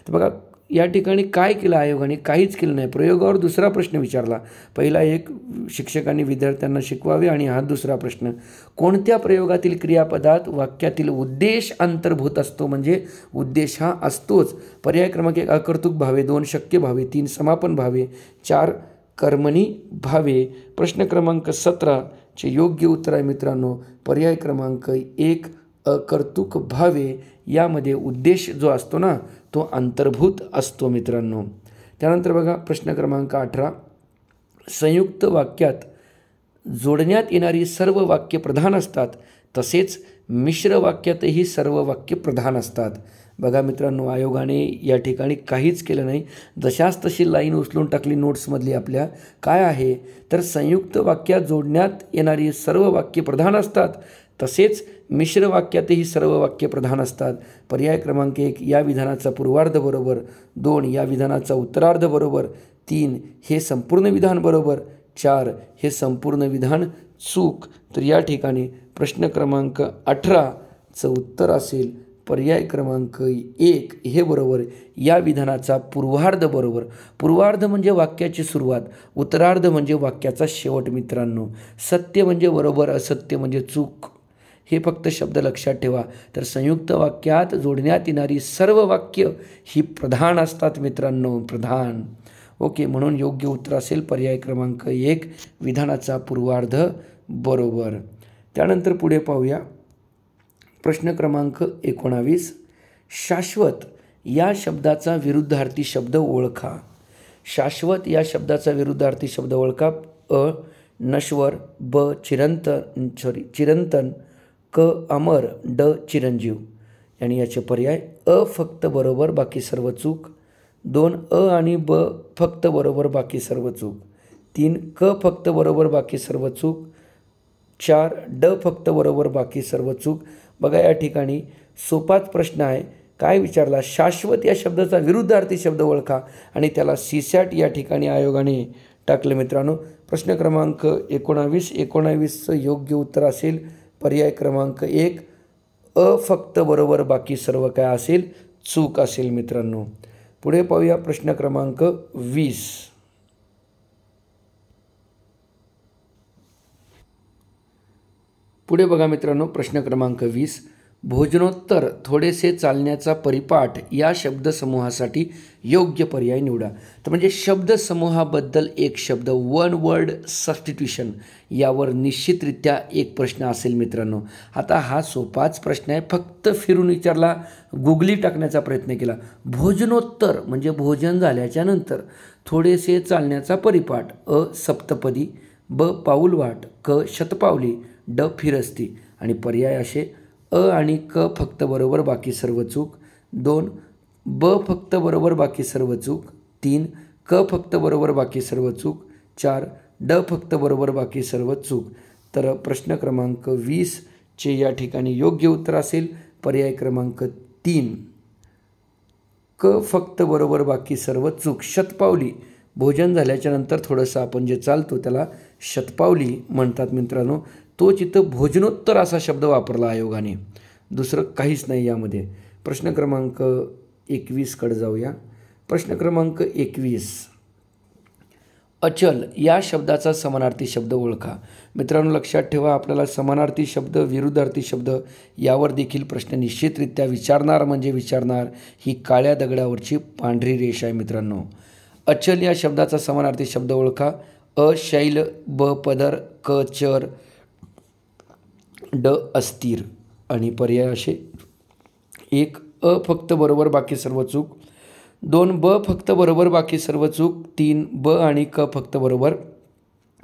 तर बघा, या ठिकाणी काय केलं आयोगाने? काहीच केलं नाही. प्रयोगावर दुसरा प्रश्न विचारला. पहिला एक शिक्षकांनी विद्यार्थ्यांना शिकवावे, आणि हा दुसरा प्रश्न, कोणत्या प्रयोगातील क्रियापदात वाक्यातील उद्देश अंतर्भूत असतो? म्हणजे उद्देश हा असतोच. पर्याय क्रमांक 1 अकर्तृक भावे, 2 शक्य भावे, 3 समापन भावे, 4 कर्मणी भावे. प्रश्न क्रमांक 17चे योग्य उत्तर आहे मित्रांनो पर्याय क्रमांक 1 अकर्तृक भावे. यामध्ये उद्देश जो असतो ना तो अंतर्भूत असतो मित्रांनो. त्यानंतर बघा प्रश्न क्रमांक 18. संयुक्त वाक्यात जोडण्यात येणारी सर्व वाक्य प्रधान असतात, तसेच मिश्र वाक्यातही सर्व वाक्य प्रधान असतात. बघा मित्रांनो, आयोगाने या ठिकाणी काहीच केलं नाही. जशाच तशी लाईन उचलून टाकली नोट्समधली आपल्या. काय आहे तर संयुक्त वाक्यात जोडण्यात येणारी सर्व वाक्य प्रधान असतात, तसेच मिश्र वाक्यातही सर्व वाक्य प्रधान असतात. पर्याय क्रमांक 1 या विधानाचा पूर्वार्ध बरोबर, 2 या विधानाचा उत्तरार्ध बरोबर, 3 हे संपूर्ण विधान बरोबर, 4 हे संपूर्ण विधान चूक. तर या ठिकाणी प्रश्न क्रमांक 18चं उत्तर असेल पर्याय क्रमांक 1 हे बरोबर. या विधानाचा पूर्वार्ध बरोबर. पूर्वार्ध म्हणजे वाक्याची सुरुवात, उत्तरार्ध म्हणजे वाक्याचा शेवट मित्रांनो. सत्य म्हणजे बरोबर, असत्य म्हणजे चूक. हे फक्त शब्द लक्षात ठेवा. तर संयुक्त वाक्यात जोडण्यात येणारी सर्व वाक्य ही प्रधान असतात मित्रांनो, प्रधान. ओके, म्हणून योग्य उत्तर असेल पर्याय क्रमांक 1 विधानाचा पूर्वार्ध बरोबर. त्यानंतर पुढे पाहूया प्रश्न क्रमांक 19. शाश्वत या शब्दाचा विरुद्धार्थी शब्द ओळखा. शाश्वत या शब्दाचा विरुद्धार्थी शब्द ओळखा. अ नश्वर, ब चिरंतन, क अमर, ड चिरंजीव. आणि याचे पर्याय अ फक्त बरोबर बाकी सर्व चूक, 2 अ आणि ब फक्त बरोबर बाकी सर्व चूक, 3 क फक्त बरोबर बाकी सर्व चूक, 4 ड फक्त बरोबर बाकी सर्व चूक. बघा या ठिकाणी सोपाच प्रश्न आहे. काय विचारला? शाश्वत या शब्दाचा विरुद्धार्थी शब्द ओळखा, आणि त्याला सीसॅट या ठिकाणी आयोगाने टाकलं मित्रांनो. प्रश्न क्रमांक 19चं योग्य उत्तर असेल पर्याय क्रमांक 1 फक्त बरोबर, बाकी सर्व काय असेल चूक असेल मित्रांनो. पुढे पाहूया प्रश्न क्रमांक 20. पुढे बघा मित्रांनो, प्रश्न क्रमांक 20. भोजनोत्तर थोडेसे चालण्याचा परिपाठ या शब्दसमूहासाठी योग्य पर्याय निवडा. तर म्हणजे शब्दसमूहाबद्दल एक शब्द, वन वर्ड सबस्टिट्यूशन, यावर निश्चितरित्या एक प्रश्न असेल मित्रांनो. आता हा सोपाच प्रश्न आहे, फक्त फिरून विचारला, गुगली टाकण्याचा प्रयत्न केला. भोजनोत्तर म्हणजे भोजन झाल्याच्या नंतर थोडेसे चालण्याचा परिपाठ, सप्तपदी, ब पाऊलवाट, क शतपावली, ड फिरस्ती. आणि पर्याय असे आणि क फक्त बरोबर, बाकी सर्व चूक. 2 ब फक्त बरोबर, बाकी सर्व चूक. 3 क फक्त बरोबर, बाकी सर्व चूक. 4 ड फक्त बरोबर, बाकी सर्व चूक. तर प्रश्न क्रमांक 20चे या ठिकाणी योग्य उत्तर असेल पर्याय क्रमांक 3 क फक्त बरोबर, बाकी सर्व चूक. शतपावली, भोजन झाल्याच्या नंतर थोडंसं आपण जे चालतो त्याला शतपावली म्हणतात मित्रांनो. तो तिथं भोजनोत्तर असा शब्द वापरला आयोगाने, दुसरं काहीच नाही यामध्ये. प्रश्न क्रमांक 21कडे जाऊया. प्रश्न क्रमांक 21. अचल या शब्दाचा समानार्थी शब्द ओळखा. मित्रांनो लक्षात ठेवा, आपल्याला समानार्थी शब्द, विरुद्धार्थी शब्द यावर देखील प्रश्न निश्चितरित्या विचारणार म्हणजे विचारणार. ही काळ्या दगडावरची पांढरी रेष आहे मित्रांनो. अचल या शब्दाचा समानार्थी शब्द ओळखा. शैल, ब पदर, क चर, ड अस्थिर. आणि पर्याय असे 1 फक्त बरोबर, बाकी सर्व चूक. 2 ब फक्त बरोबर, बाकी सर्व चूक. 3 ब आणि क फक्त बरोबर,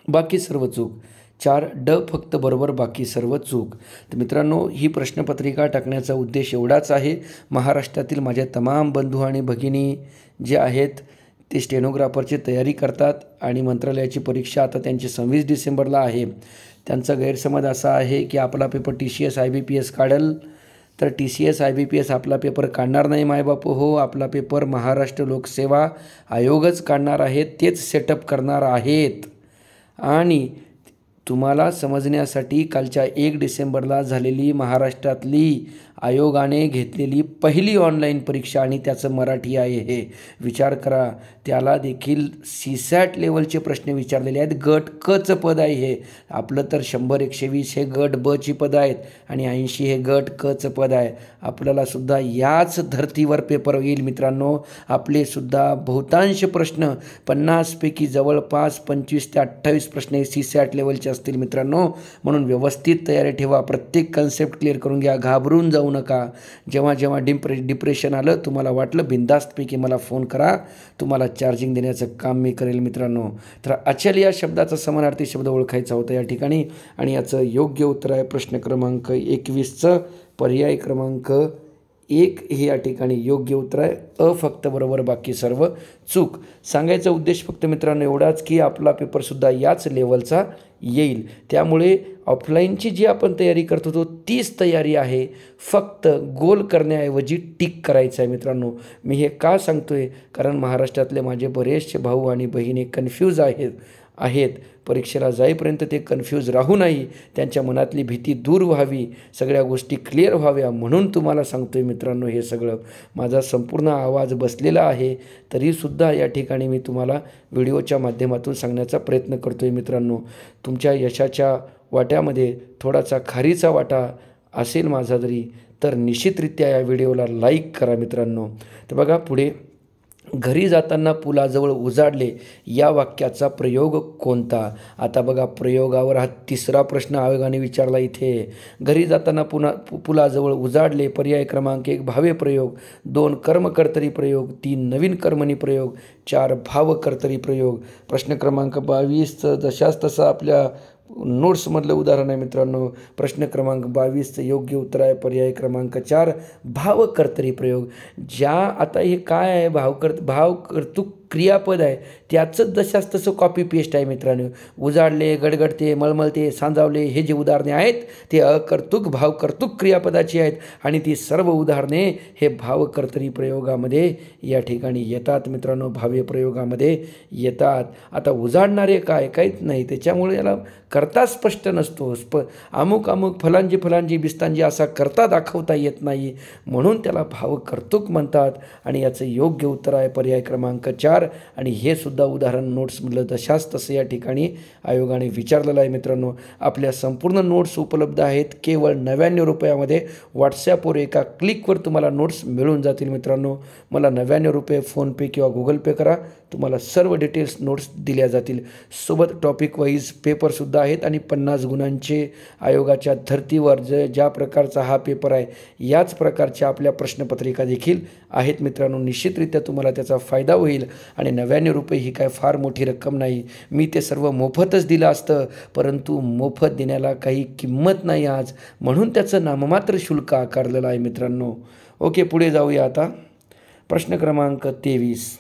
बाकी सर्व चूक. 4 ड फक्त बरोबर, बाकी सर्व चूक. तर मित्रांनो ही प्रश्नपत्रिका टाकण्याचा उद्देश एवढाच आहे. महाराष्ट्रातील माझ्या तमाम बंधू आणि भगिनी जे आहेत ते स्टेनोग्राफरची तयारी करतात आणि मंत्रालयाची परीक्षा आता त्यांची 26 डिसेंबरला आहे. त्यांचा गैरसमज असा आहे की आपला पेपर TCS IBPS काढेल, तर TCS IBPS आपला पेपर काढणार नाही मायबाप हो. आपला पेपर महाराष्ट्र लोकसेवा आयोगच काढणार आहेत, तेच सेटअप करणार आहेत. आणि तुम्हाला समजण्यासाठी कालच्या 1 डिसेंबरला झालेली महाराष्ट्रातली आयोगाने घेतलेली पहिली ऑनलाईन परीक्षा आणि त्याचं मराठी आहे हे विचार करा. त्याला देखील CSAT लेवलचे प्रश्न विचारलेले आहेत. गट कचं पद आहे हे. आपलं तर 100-120 हे गट ब ची पद आहेत आणि 80 हे गट कचं पद आहे. आपल्याला सुद्धा याच धर्तीवर पेपर येईल मित्रांनो. आपले सुद्धा बहुतांश प्रश्न 50पैकी जवळपास 25 ते 28 प्रश्न हे CSAT लेवलचे असतील मित्रांनो. म्हणून व्यवस्थित तयारी ठेवा. प्रत्येक कन्सेप्ट क्लिअर करून घ्या. घाबरून जाऊ नका. जेव्हा जेव्हा डिप्रेशन आलं, तुम्हाला वाटलं, बिंदास्तपैकी मला फोन करा, तुम्हाला चार्जिंग देण्याचं काम मी करेल मित्रांनो. तर अचल या शब्दाचा समानार्थी शब्द ओळखायचा होता या ठिकाणी आणि याचं योग्य उत्तर आहे प्रश्न क्रमांक 21चं पर्याय क्रमांक 1 हे या ठिकाणी योग्य उत्तर आहे. फक्त बरोबर, बाकी सर्व चूक. सांगायचा उद्देश फक्त मित्रांनो एवढाच की आपला पेपरसुद्धा याच लेवलचा येईल. त्यामुळे ऑफलाईनची जी आपण तयारी करत होतो तीच तयारी आहे. फक्त गोल करण्याऐवजी टिक करायचं आहे मित्रांनो. मी हे का सांगतोय, कारण महाराष्ट्रातले माझे बरेचसे भाऊ आणि बहिणी कन्फ्यूज आहेत. परीक्षेला जाईपर्यंत ते कन्फ्यूज राहू नाही, त्यांच्या मनातली भीती दूर व्हावी, सगळ्या गोष्टी क्लिअर व्हाव्या म्हणून तुम्हाला सांगतोय मित्रांनो. हे सगळं माझा संपूर्ण आवाज बसलेला आहे, तरीसुद्धा या ठिकाणी मी तुम्हाला व्हिडिओच्या माध्यमातून सांगण्याचा प्रयत्न करतोय मित्रांनो. तुमच्या यशाच्या वाट्यामध्ये थोडासा खारीचा वाटा असेल माझा जरी, तर निश्चितरित्या या व्हिडिओला लाईक करा मित्रांनो. तर बघा पुढे, घरी जाताना पुलाजवळ उजाडले या वाक्याचा प्रयोग कोणता. आता बघा प्रयोगावर हा तिसरा प्रश्न आयोगाने विचारला इथे. घरी जाताना पुलाजवळ उजाडले, पर्याय क्रमांक 1 भावे प्रयोग, 2 कर्मकर्तरी प्रयोग, 3 नवीन कर्मणी प्रयोग, 4 भावकर्तरी प्रयोग. प्रश्न क्रमांक 22चं जशाच तसं आपल्या नोट्समधलं उदाहरण आहे मित्रांनो. प्रश्न क्रमांक 22चं योग्य उत्तर आहे पर्याय क्रमांक 4 भावकर्तरी प्रयोग. ज्या आता हे काय आहे, भावकर्तृक क्रियापद आहे त्याचंच जशाच तसं कॉपी पेस्ट आहे मित्रांनो. उजाडले, गडगडते, मळमळते, सांजावले हे जे उदाहरणे आहेत ते अकर्तृक भावकर्तृक क्रियापदाची आहेत आणि ती सर्व उदाहरणे हे भावकर्तरी प्रयोगामध्ये या ठिकाणी येतात मित्रांनो, भाव्य प्रयोगामध्ये येतात. आता उजाडणारे काय, काहीच नाही, त्याच्यामुळे याला करता स्पष्ट नसतो. अमुक अमुक फलांजी बिस्तांजी असा करता दाखवता येत नाही, म्हणून त्याला भावकर्तृक म्हणतात. आणि याचं योग्य उत्तर आहे पर्याय क्रमांक 4. आणि हे सुद्धा उदाहरण नोट्समधलं तशाच तसं या ठिकाणी आयोगाने विचारलेलं आहे मित्रांनो. आपल्या संपूर्ण नोट्स उपलब्ध आहेत केवळ 99 रुपयामध्ये. व्हॉट्सॲपवर एका क्लिकवर तुम्हाला नोट्स मिळून जातील मित्रांनो. मला 99 रुपये फोनपे किंवा गुगल पे करा, तुम्हाला सर्व डिटेल्स नोट्स दिल्या जातील. सोबत टॉपिक वाईज पेपरसुद्धा आहेत आणि 50 गुणांचे आयोगाच्या धर्तीवर ज्या प्रकारचा हा पेपर आहे याच प्रकारच्या आपल्या प्रश्नपत्रिका देखील आहेत मित्रांनो. निश्चितरित्या तुम्हाला त्याचा फायदा होईल. आणि 99 रुपये ही काय फार मोठी रक्कम नाही. मी ते सर्व मोफतच दिलं असतं, परंतु मोफत देण्याला काही किंमत नाही आज, म्हणून त्याचं नाममात्र शुल्क आकारलेलं आहे मित्रांनो. ओके, पुढे जाऊया आता. प्रश्न क्रमांक 23.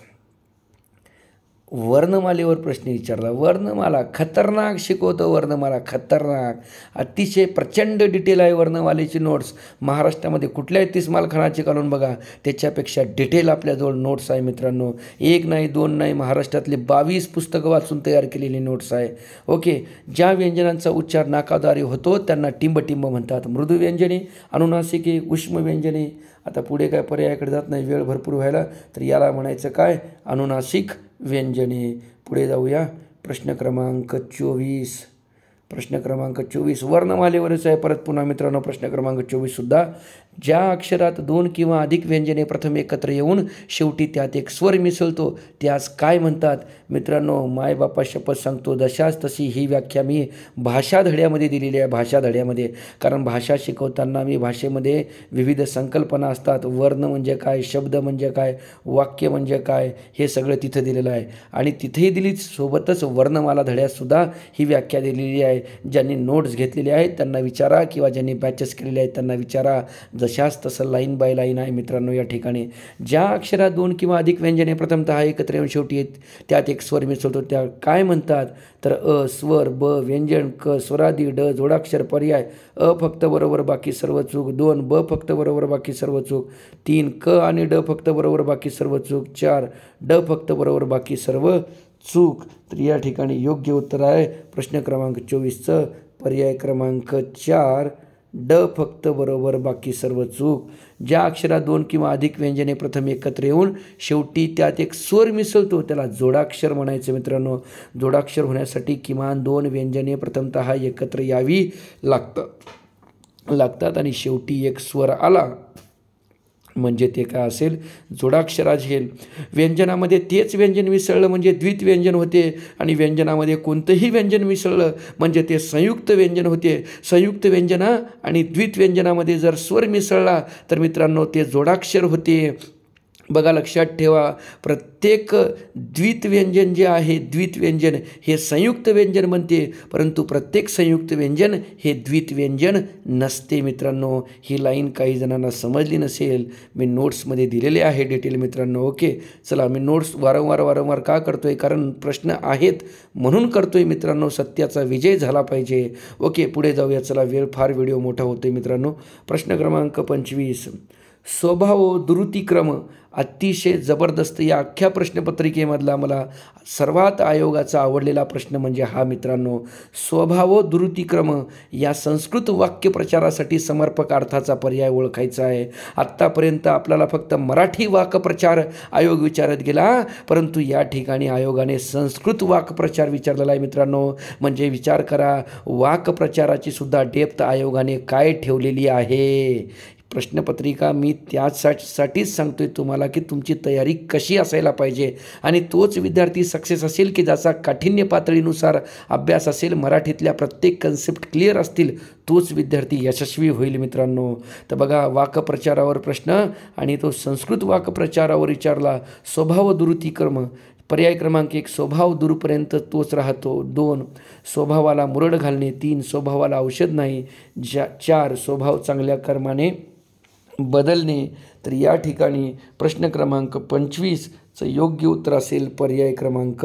वर्णमालेवर प्रश्न विचारला. वर्णमाला खतरनाक शिकवतो, वर्णमाला खतरनाक, अतिशय प्रचंड डिटेल आहे वर्णमालेची नोट्स. महाराष्ट्रामध्ये कुठल्याही 30 मालखानाचे काढून बघा, त्याच्यापेक्षा डिटेल आपल्याजवळ नोट्स आहे मित्रांनो. 1 नाही 2 नाही, महाराष्ट्रातले 22 पुस्तकं वाचून तयार केलेली नोट्स आहे. ओके, ज्या व्यंजनांचा उच्चार नाकाद्वारे होतो त्यांना टिंबटिंब म्हणतात. मृदू व्यंजने, अनुनासिके, उष्म व्यंजने. आता पुढे काय पर्यायाकडे जात नाही, वेळ भरपूर व्हायला, तर याला म्हणायचं काय, अनुनासिक व्यंजने. पुढे जाऊया. प्रश्न क्रमांक 24. प्रश्न क्रमांक 24 वर्णमालेवरच आहे परत पुन्हा मित्रांनो. प्रश्न क्रमांक 24सुद्धा. ज्या अक्षरात 2 किंवा अधिक व्यंजने प्रथम एकत्र येऊन शेवटी त्यात एक स्वर मिसळतो त्यास काय म्हणतात मित्रांनो? मायबापा शपथ सांगतो, जशाच तशी ही व्याख्या मी भाषा धड्यामध्ये दिलेली आहे. भाषा धड्यामध्ये, कारण भाषा शिकवताना मी भाषेमध्ये विविध संकल्पना असतात. वर्ण म्हणजे काय, शब्द म्हणजे काय, वाक्य म्हणजे काय, हे सगळं तिथं दिलेलं आहे. आणि तिथेही दिली, सोबतच वर्णमाला धड्यातसुद्धा ही व्याख्या दिलेली आहे. ज्यांनी नोट्स घेतलेले आहेत त्यांना विचारा, किंवा ज्यांनी बॅचेस केलेले आहेत त्यांना विचारा. जशाच तसं लाईन बाय लाईन आहे मित्रांनो. या ठिकाणी ज्या अक्षरात 2 किंवा अधिक व्यंजने प्रथमतः एकत्र येऊन शेवटी त्यात एक स्वर मिसळतो त्या काय म्हणतात? तर अ स्वर, ब व्यंजन, क स्वरादी, ड जोडाक्षर पर्याय, अ फक्त बरोबर बाकी सर्व चूक, 2 ब फक्त बरोबर बाकी सर्व चूक, 3 क आणि ड फक्त बरोबर बाकी सर्व चूक, 4 ड फक्त बरोबर बाकी सर्व चूक. तर या ठिकाणी योग्य उत्तर आहे प्रश्न क्रमांक 24चं पर्याय क्रमांक 4, ड फक्त बरोबर बाकी सर्व चूक. ज्या अक्षरात 2 किंवा अधिक व्यंजने प्रथम एकत्र येऊन शेवटी त्यात एक स्वर मिसळतो त्याला जोडाक्षर म्हणायचं मित्रांनो. जोडाक्षर होण्यासाठी किमान 2 व्यंजने प्रथमतः एकत्र यावी लागतात आणि शेवटी एक स्वर आला म्हणजे ते काय असेल? जोडाक्षर असेल. व्यंजनामध्ये तेच व्यंजन मिसळलं म्हणजे द्वित व्यंजन होते, आणि व्यंजनामध्ये कोणतंही व्यंजन मिसळलं म्हणजे ते संयुक्त व्यंजन होते. संयुक्त व्यंजना आणि द्वित व्यंजनामध्ये जर स्वर मिसळला तर मित्रांनो ते जोडाक्षर होते. बघा, लक्षात ठेवा, प्रत्येक द्वित व्यंजन जे आहे, द्वित व्यंजन हे संयुक्त व्यंजन बनते, परंतु प्रत्येक संयुक्त व्यंजन हे द्वित व्यंजन नसते मित्रांनो. ही लाईन काही जणांना समजली नसेल, मी नोट्समध्ये दिलेले आहे डिटेल मित्रांनो. ओके, चला, मी नोट्स वारंवार का करतोय? कारण प्रश्न आहेत म्हणून करतोय मित्रांनो. सत्याचा विजय झाला पाहिजे. ओके, पुढे जाऊया. चला, वेळ फार व्हिडिओ मोठा होतोय मित्रांनो. प्रश्न क्रमांक 25. स्वभाव दुरुतीक्रम अतिशय जबरदस्त. या अख्ख्या प्रश्नपत्रिकेमधला मला सर्वात आयोगाचा आवडलेला प्रश्न म्हणजे हा मित्रांनो. स्वभाव दुरुतीक्रम या संस्कृत वाक्यप्रचारासाठी समर्पक अर्थाचा पर्याय ओळखायचा आहे. आत्तापर्यंत आपल्याला फक्त मराठी वाक्प्रचार आयोग विचारत गेला, परंतु या ठिकाणी आयोगाने संस्कृत वाक्प्रचार विचारलेला आहे मित्रांनो. म्हणजे विचार करा, वाक्प्रचाराची सुद्धा डेप्थ आयोगाने काय ठेवलेली आहे. प्रश्नपत्रिका मी त्यासाठीच सांगतोय तुम्हाला की तुमची तयारी कशी असायला पाहिजे, आणि तोच विद्यार्थी सक्सेस असेल की ज्याचा काठिण्य पातळीनुसार अभ्यास असेल, मराठीतल्या प्रत्येक कन्सेप्ट क्लिअर असतील, तोच विद्यार्थी यशस्वी होईल मित्रांनो. तर बघा, वाक्प्रचारावर प्रश्न आणि तो संस्कृत वाक्प्रचारावर विचारला. स्वभाव दुरुतीक्रम पर्याय क्रमांक 1 स्वभाव दूरपर्यंत तोच राहतो, 2 स्वभावाला मुरड घालणे, 3 स्वभावाला औषध नाही, 4 स्वभाव चांगल्या कर्माने बदलणे. तर या ठिकाणी प्रश्न क्रमांक 25चं योग्य उत्तर असेल पर्याय क्रमांक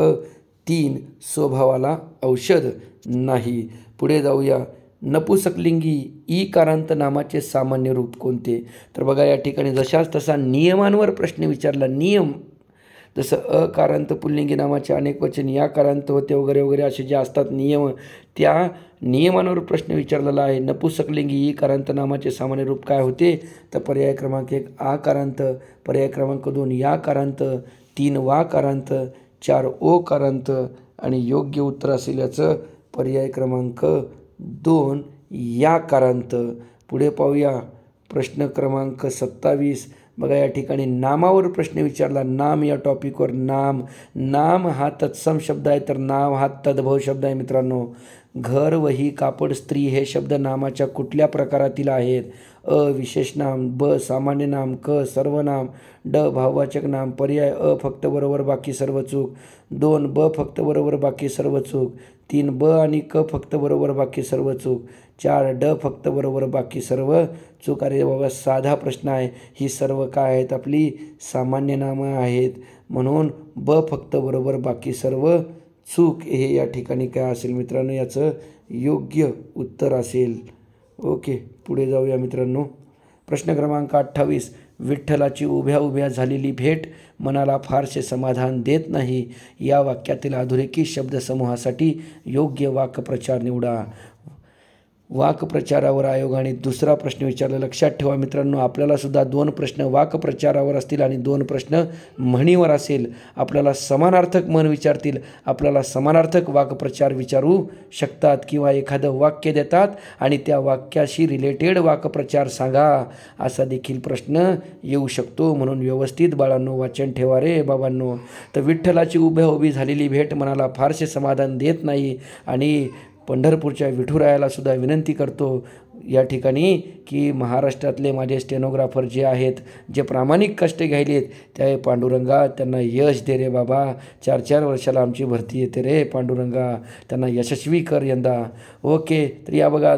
3, स्वभावाला औषध नाही. पुढे जाऊया. नपुसकलिंगी ईकारांत नामाचे सामान्य रूप कोणते? तर बघा या ठिकाणी जशाच तसा नियमांवर प्रश्न विचारला. नियम जसं अकारांत पुल्लिंगी नामाचे अनेक वचन, याकारांत होते वगैरे वगैरे असे जे असतात नियम, त्या नियमांवर प्रश्न विचारलेला आहे. नपुसकलिंगी ईकारांत नामाचे सामान्य रूप काय होते? तर पर्याय क्रमांक 1 आकारांत, पर्याय क्रमांक 2 याकारांत, 3 वाकारांत, 4 ओकारांत आणि योग्य उत्तर असेल याचं पर्याय क्रमांक 2 याकारांत. पुढे पाहूया प्रश्न क्रमांक 27. बघा या ठिकाणी नामावर प्रश्न विचारला. नाम या टॉपिकवर. नाम हा तत्सम शब्द आहे, तर नाव हा तद्भव शब्द आहे मित्रांनो. घर, वही, कापड, स्त्री हे शब्द नामाच्या कुठल्या प्रकारातील आहेत? अ विशेष नाम, ब सामान्य नाम, क सर्वनाम, ड भाववाचक नाम. पर्याय अ फक्त बरोबर बाकी सर्व चूक, 2 ब फक्त बरोबर बाकी सर्व चूक, 3 ब आणि क फक्त बरोबर बाकी सर्व चूक, 4 ड फक्त बरोबर बाकी सर्व चूक. अरे बाबा साधा प्रश्न आहे. ही सर्व काय आहेत? आपली सामान्य नामं आहेत, म्हणून ब फक्त बरोबर बाकी सर्व चूक हे या ठिकाणी काय असेल मित्रांनो? याचं योग्य उत्तर असेल. ओके, पुढे जाऊया मित्रांनो. प्रश्न क्रमांक 28. विठ्ठलाची उभ्या उभ्या झालेली भेट मनाला फारसे समाधान देत नाही. या वाक्यातील अधोरेखित शब्दसमूहासाठी योग्य वाक्प्रचार निवडा. वाक्प्रचारावर आयोगाने दुसरा प्रश्न विचारला. लक्षात ठेवा मित्रांनो, आपल्याला सुद्धा 2 प्रश्न वाक्प्रचारावर असतील आणि 2 प्रश्न म्हणीवर असेल. आपल्याला समानार्थक म्हण विचारतील, आपल्याला समानार्थक वाक्प्रचार विचारू शकतात किंवा एखादं वाक्य देतात आणि त्या वाक्याशी रिलेटेड वाक्प्रचार सांगा असा देखील प्रश्न येऊ शकतो. म्हणून व्यवस्थित बाळांनो वाचन ठेवा रे बाबांनो. तर विठ्ठलाची उभ्या उभी झालेली भेट मनाला फारसे समाधान देत नाही आणि पंढरपूरच्या विठुरायाला सुद्धा विनंती करतो या ठिकाणी की महाराष्ट्रातले माझे स्टेनोग्राफर जे आहेत, जे प्रामाणिक कष्ट घ्यायलेत, त्या पांडुरंगा त्यांना यश दे रे बाबा. 4-4 वर्षाला आमची भरती येते रे पांडुरंगा, त्यांना यशस्वी कर यंदा. ओके, तर या बघा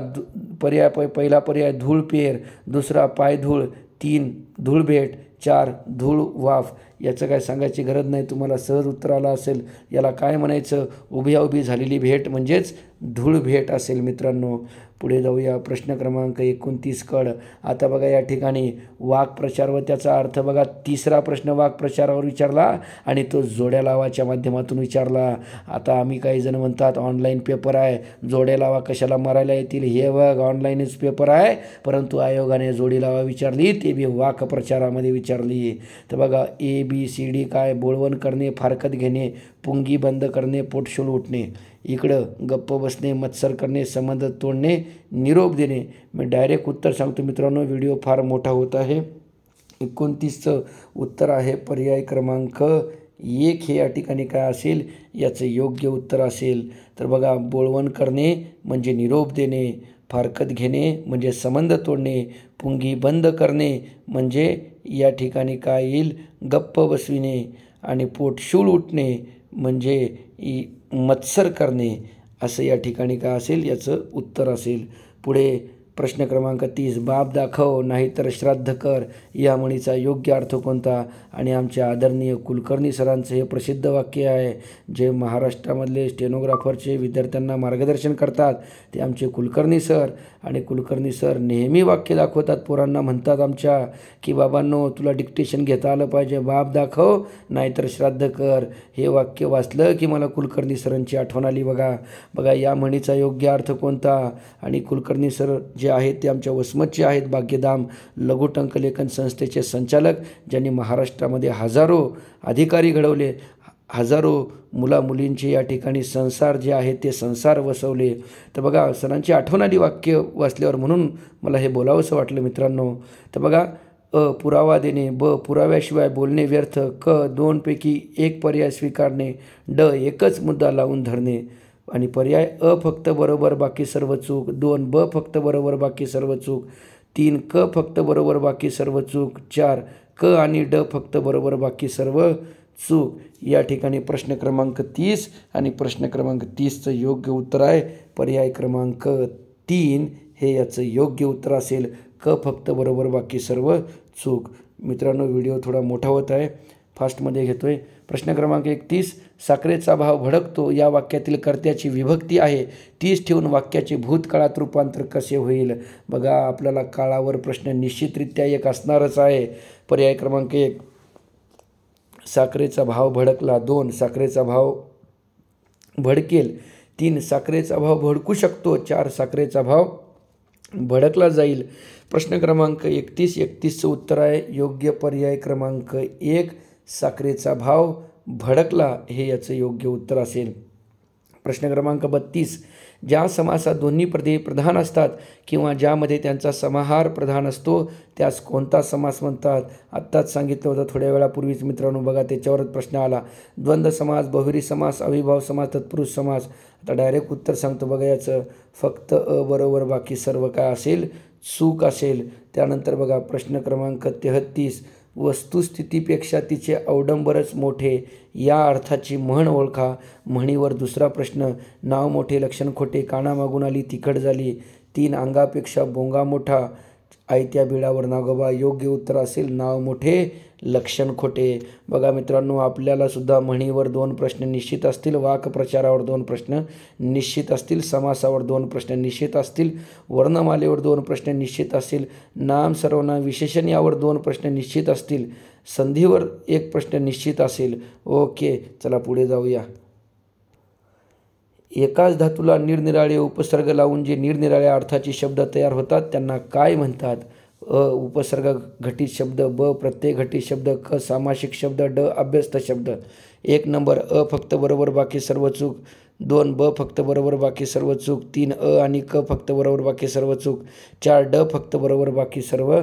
पर्याय पहिला पर्याय धूळ पेर, दुसरा पाय धूळ, 3 धूळ भेट, 4 धूळ वाफ. याचं काय सांगायची गरज नाही, तुम्हाला सहज उत्तर आलं असेल. याला काय म्हणायचं? उभ्या उभी झालेली भेट म्हणजेच धूळ भेट असेल मित्रांनो. पुढे जाऊया प्रश्न क्रमांक 29 कड. आता बघा या ठिकाणी वाक्प्रचार व त्याचा अर्थ बघा. तिसरा प्रश्न वाक्प्रचारावर विचारला आणि तो जोड्या लावाच्या माध्यमातून विचारला. आता आम्ही काही जण म्हणतात ऑनलाईन पेपर आहे, जोड्या लावा कशाला मारायला येतील. हे बघ ऑनलाईनच पेपर आहे, परंतु आयोगाने जोडी लावा विचारली, ते बी वाक्प्रचारामध्ये विचारली. तर बघा ABCD काय? बोळवण करणे, फारकत घेणे, पुंगी बंद करणे, पोटशूळ उठणे. इकडं गप्प बसणे, मत्सर करणे, संबंध तोडणे, निरोप देणे. मी डायरेक्ट उत्तर सांगतो मित्रांनो, व्हिडिओ फार मोठा होत आहे. 29चं उत्तर आहे पर्याय क्रमांक 1 हे या ठिकाणी काय असेल? याचं योग्य उत्तर असेल. तर बघा बोळवण करणे म्हणजे निरोप देणे, फारकत घेणे म्हणजे संबंध तोडणे, पुंगी बंद करणे म्हणजे या ठिकाणी काय येईल? गप्प बसविणे आणि पोटशूळ उठणे म्हणजे मत्सर करणे असं या ठिकाणी काय असेल? याचं उत्तर असेल. पुढे प्रश्न क्रमांक 30. बाप दाखव नाहीतर श्राद्ध कर या म्हणीचा योग्य अर्थ कोणता? आणि आमच्या आदरणीय कुलकर्णी सरांचं हे प्रसिद्ध वाक्य आहे, जे महाराष्ट्रामधले स्टेनोग्राफरचे विद्यार्थ्यांना मार्गदर्शन करतात, ते आमचे कुलकर्णी सर. आणि कुलकर्णी सर नेहमी वाक्य दाखवतात, पोरांना म्हणतात आमच्या की बाबांनो तुला डिक्टेशन घेता आलं पाहिजे. बाप दाखव नाहीतर श्राद्ध कर हे वाक्य वाचलं की मला कुलकर्णी सरांची आठवण आली. बघा या म्हणीचा योग्य अर्थ कोणता? आणि कुलकर्णी सर जे आहेत ते आमच्या वसमतचे आहेत, भाग्यधाम लघुटंकलेखन संस्थेचे संचालक, ज्यांनी महाराष्ट्रामध्ये हजारो अधिकारी घडवले, हजारो मुलामुलींचे या ठिकाणी संसार जे आहेत ते संसार वसवले. तर बघा सरांची आठवण आली वाक्य वाचल्यावर, म्हणून मला हे बोलावंसं वाटलं मित्रांनो. तर बघा अ पुरावा देणे, ब पुराव्याशिवाय बोलणे व्यर्थ, क 2 पैकी 1 पर्याय स्वीकारणे, ड एकच मुद्दा लावून धरणे. आणि पर्याय अ फक्त बरोबर बाकी सर्व चूक, 2 ब फक्त बरोबर बाकी सर्व चूक, 3 क फक्त बरोबर बाकी सर्व चूक, 4 क आणि ड फक्त बरोबर बाकी सर्व चूक. या ठिकाणी प्रश्न क्रमांक 30 आणि प्रश्न क्रमांक 30चं योग्य उत्तर आहे पर्याय क्रमांक 3 हे याचं योग्य उत्तर असेल. क फक्त बरोबर बाकी सर्व चूक. मित्रांनो व्हिडिओ थोडा मोठा होत आहे, फास्टमध्ये घेतो आहे. प्रश्न क्रमांक 31, साखरेचा भाव भडकतो या वाक्यातील कर्त्याची विभक्ती आहे, तीच ठेवून वाक्याचे भूतकाळात रूपांतर कसे होईल. बघा आपल्याला काळावर प्रश्न निश्चितरित्या एक असणारच आहे. पर्याय क्रमांक 1, साखरेचा भाव भडकला. 2, साखरेचा भाव भडकेल. 3, साखरेचा भाव भडकू शकतो. 4, साखरेचा भाव भडकला जाईल. प्रश्न क्रमांक 31चं उत्तर आहे योग्य पर्याय क्रमांक 1, साखरेचा भाव भडकला हे याचं योग्य उत्तर असेल. प्रश्न क्रमांक 32, ज्या समासात दोन्ही पदे प्रधान असतात किंवा ज्यामध्ये त्यांचा समाहार प्रधान असतो त्यास कोणता समास म्हणतात. आत्ताच सांगितलं होतं थोड्या वेळापूर्वीच मित्रांनो, बघा त्याच्यावरच प्रश्न आला. द्वंद्व समास, बहुव्रीही समास, अविभाव समास, तत्पुरुष समास. आता डायरेक्ट उत्तर सांगतो बघा याचं. फक्त बरोबर बाकी सर्व काय असेल चूक असेल. त्यानंतर बघा प्रश्न क्रमांक 33, वस्तुस्थितीपेक्षा तिचे अवडंबरच मोठे या अर्थाची म्हण ओळखा. म्हणीवर दुसरा प्रश्न, नाव मोठे लक्षण खोटे, कानामागून आली तिखट झाली. 3, अंगापेक्षा बोंगा मोठा, आयत्या बिळावर नागोबा. योग्य उत्तर असेल नाव मोठे लक्षण खोटे. बघा मित्रांनो आपल्याला सुद्धा म्हणीवर 2 प्रश्न निश्चित असतील, वाक्प्रचारावर 2 प्रश्न निश्चित असतील, समासावर 2 प्रश्न निश्चित असतील, वर्णमालेवर 2 प्रश्न निश्चित असतील, नाम सर्वनाम विशेषण यावर 2 प्रश्न निश्चित असतील, संधीवर 1 प्रश्न निश्चित असेल. ओके, चला पुढे जाऊया. एकाच धातूला निरनिराळे उपसर्ग लावून जे निरनिराळ्या अर्थाचे शब्द तयार होतात त्यांना काय म्हणतात. उपसर्ग घटित शब्द, ब प्रत्यय घटित शब्द, क सामासिक शब्द, ड अभ्यस्त शब्द. 1 नंबर फक्त बरोबर बाकी सर्व चूक. 2 ब फक्त बरोबर बाकी सर्व चूक. 3 आणि क फक्त बरोबर बाकी सर्व चूक. 4 ड फक्त बरोबर बाकी सर्व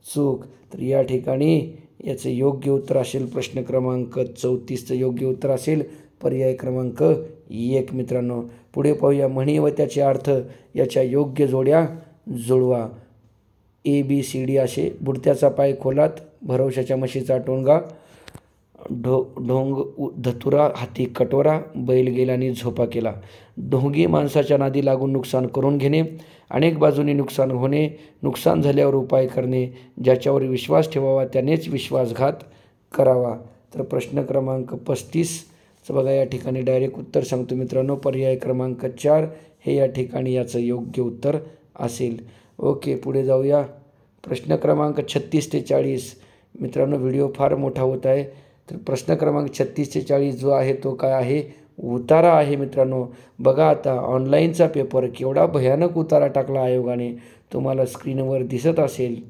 चूक. तर या ठिकाणी याचे योग्य उत्तर असेल प्रश्न क्रमांक 34चं योग्य उत्तर असेल पर्याय क्रमांक 1. मित्रांनो पुढे पाहूया. म्हणी व त्याचे अर्थ याच्या योग्य जोड्या जुळवा. ABCD असे. बुडत्याचा पाय खोलात, भरवशाच्या म्हशीचा टोंगा, ढोंग धतुरा, हाती कटोरा, बैल गेल्याने झोपा केला. ढोंगी माणसाच्या नादी लागून नुकसान करून घेणे, अनेक बाजूंनी नुकसान होणे, नुकसान झाल्यावर उपाय करणे, ज्याच्यावर विश्वास ठेवावा त्यानेच विश्वासघात करावा. तर प्रश्न क्रमांक 35चं बघा या ठिकाणी डायरेक्ट उत्तर सांगतो मित्रांनो. पर्याय क्रमांक 4 हे या ठिकाणी याचं योग्य उत्तर असेल. ओके, पुढे जाऊया. प्रश्न क्रमांक 36 ते 40. मित्रांनो व्हिडिओ फार मोठा होत आहे. तर प्रश्न क्रमांक 36 ते 40 जो आहे तो काय आहे, उतारा आहे. मित्रांनो बघा आता ऑनलाईनचा पेपर केवढा भयानक उतारा टाकला आयोगाने, तुम्हाला स्क्रीनवर दिसत असेल.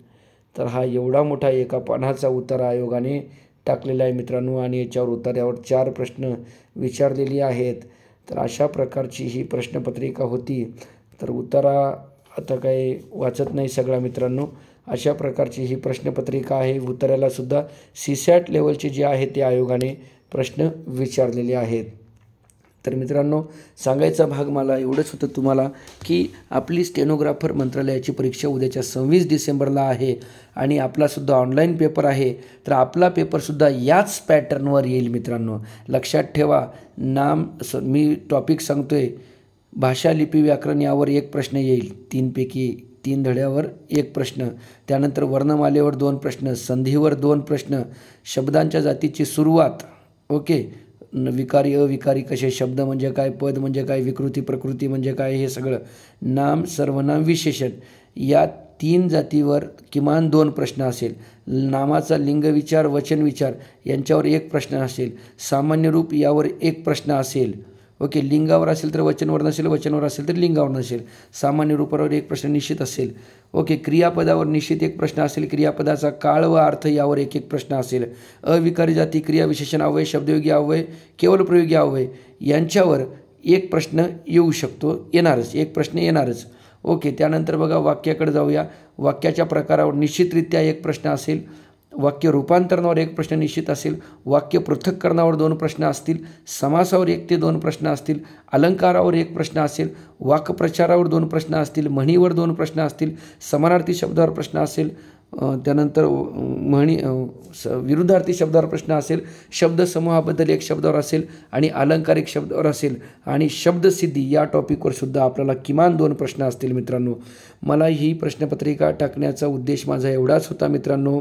तर हा एवढा मोठा एका पानाचा उतारा आयोगाने टाकलेला आहे मित्रांनो, आणि याच्यावर उतार्यावर 4 प्रश्न विचारलेली आहेत. तर अशा प्रकारची ही प्रश्नपत्रिका होती. तर उतारा आता काही वाचत नाही सगळा मित्रांनो. अशा प्रकारची ही प्रश्नपत्रिका आहे. उतार्याला सुद्धा CSAT लेवलचे जे आहे ते आयोगाने प्रश्न विचारलेले आहेत. तर मित्रांनो सांगायचा भाग मला एवढंच होतं तुम्हाला की आपली स्टेनोग्राफर मंत्रालयाची परीक्षा उद्याच्या 26 डिसेंबरला आहे आणि आपलासुद्धा ऑनलाईन पेपर आहे. तर आपला पेपरसुद्धा याच पॅटर्नवर येईल मित्रांनो, लक्षात ठेवा. मी टॉपिक सांगतो आहे, भाषा लिपी व्याकरण यावर 1 प्रश्न येईल, 3 पैकी 3 धड्यावर 1 प्रश्न. त्यानंतर वर्णमालेवर 2 प्रश्न, संधीवर 2 प्रश्न, शब्दांच्या जातीची सुरुवात, ओके, विकारी अविकारी कसे, शब्द म्हणजे काय, पद म्हणजे काय, विकृती प्रकृती म्हणजे काय, हे सगळं, नाम सर्वनाम विशेषण या 3 जातीवर किमान 2 प्रश्न असेल. नामाचा लिंग विचार वचन विचार यांच्यावर 1 प्रश्न असेल. सामान्य रूप यावर 1 प्रश्न असेल. ओके, लिंगावर असेल तर वचनवर नसेल, वचनावर असेल तर लिंगावर नसेल. सामान्य रूपावर 1 प्रश्न निश्चित असेल. ओके, क्रियापदावर निश्चित 1 प्रश्न असेल. क्रियापदाचा काळ व अर्थ यावर 1 प्रश्न असेल. अविकारी जाती, क्रिया विशेषण अव्यय, शब्दयोगी अव्यय, केवळ प्रयोगी अव्यय यांच्यावर 1 प्रश्न येऊ शकतो, येणारच 1 प्रश्न येणारच. ओके, त्यानंतर बघा वाक्याकडे जाऊया. वाक्याच्या प्रकारावर निश्चितरित्या 1 प्रश्न असेल. वाक्य रूपांतरणावर 1 प्रश्न निश्चित असेल. वाक्य पृथक्करणावर 2 प्रश्न असतील. समासावर 1 ते 2 प्रश्न असतील. अलंकारावर 1 प्रश्न असेल. वाक्प्रचारावर 2 प्रश्न असतील. म्हणीवर 2 प्रश्न असतील. समानार्थी शब्दावर प्रश्न असेल. त्यानंतर विरुद्धार्थी शब्दावर प्रश्न असेल. शब्दसमूहाबद्दल 1 शब्दावर असेल आणि अलंकारिक शब्दावर असेल. आणि शब्दसिद्धी या टॉपिकवर सुद्धा आपल्याला किमान 2 प्रश्न असतील. मित्रांनो मला ही प्रश्नपत्रिका टाकण्याचा उद्देश माझा एवढाच होता मित्रांनो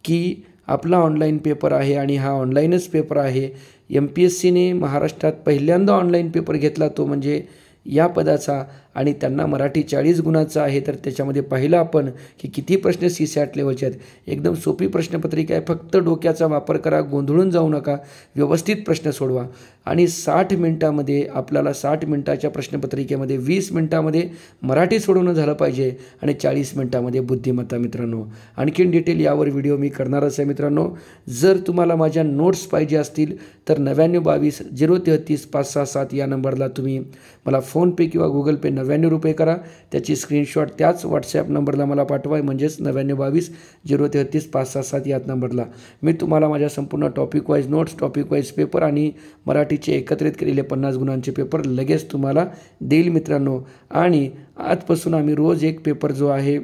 की आपला ऑनलाईन पेपर आहे आणि हा ऑनलाईनच पेपर आहे. MPSCने महाराष्ट्रात पहिल्यांदा ऑनलाईन पेपर घेतला तो म्हणजे या पदाचा आणि त्यांना मराठी 40 गुणाचा आहे. तर त्याच्यामध्ये पाहिलं आपण की किती प्रश्न CSAT लेवलचे आहेत. एकदम सोपी प्रश्नपत्रिका आहे. फक्त डोक्याचा वापर करा, गोंधळून जाऊ नका, व्यवस्थित प्रश्न सोडवा आणि 60 मिनटामध्ये आपल्याला 60 मिनटाच्या प्रश्नपत्रिकेमध्ये 20 मिनटामध्ये मराठी सोडवणं झालं पाहिजे आणि 40 मिनटामध्ये बुद्धिमत्ता. मित्रांनो, आणखीन डिटेल यावर व्हिडिओ मी करणारच आहे. मित्रांनो, जर तुम्हाला माझ्या नोट्स पाहिजे असतील तर 9922 033 567 या नंबरला तुम्ही मला फोनपे किंवा गुगल पे 99 रुपये करा. त्याची स्क्रीनशॉट त्याच व्हॉट्सॲप नंबरला मला पाठवा, म्हणजेच 9922 033 567 याच नंबरला मी तुम्हाला माझ्या संपूर्ण topic wise notes, topic wise paper आणि मराठीचे एकत्रित केलेले 50 गुणांचे पेपर लगेच तुम्हाला देईल. मित्रांनो, आणि आजपासून आम्ही रोज एक पेपर जो आहे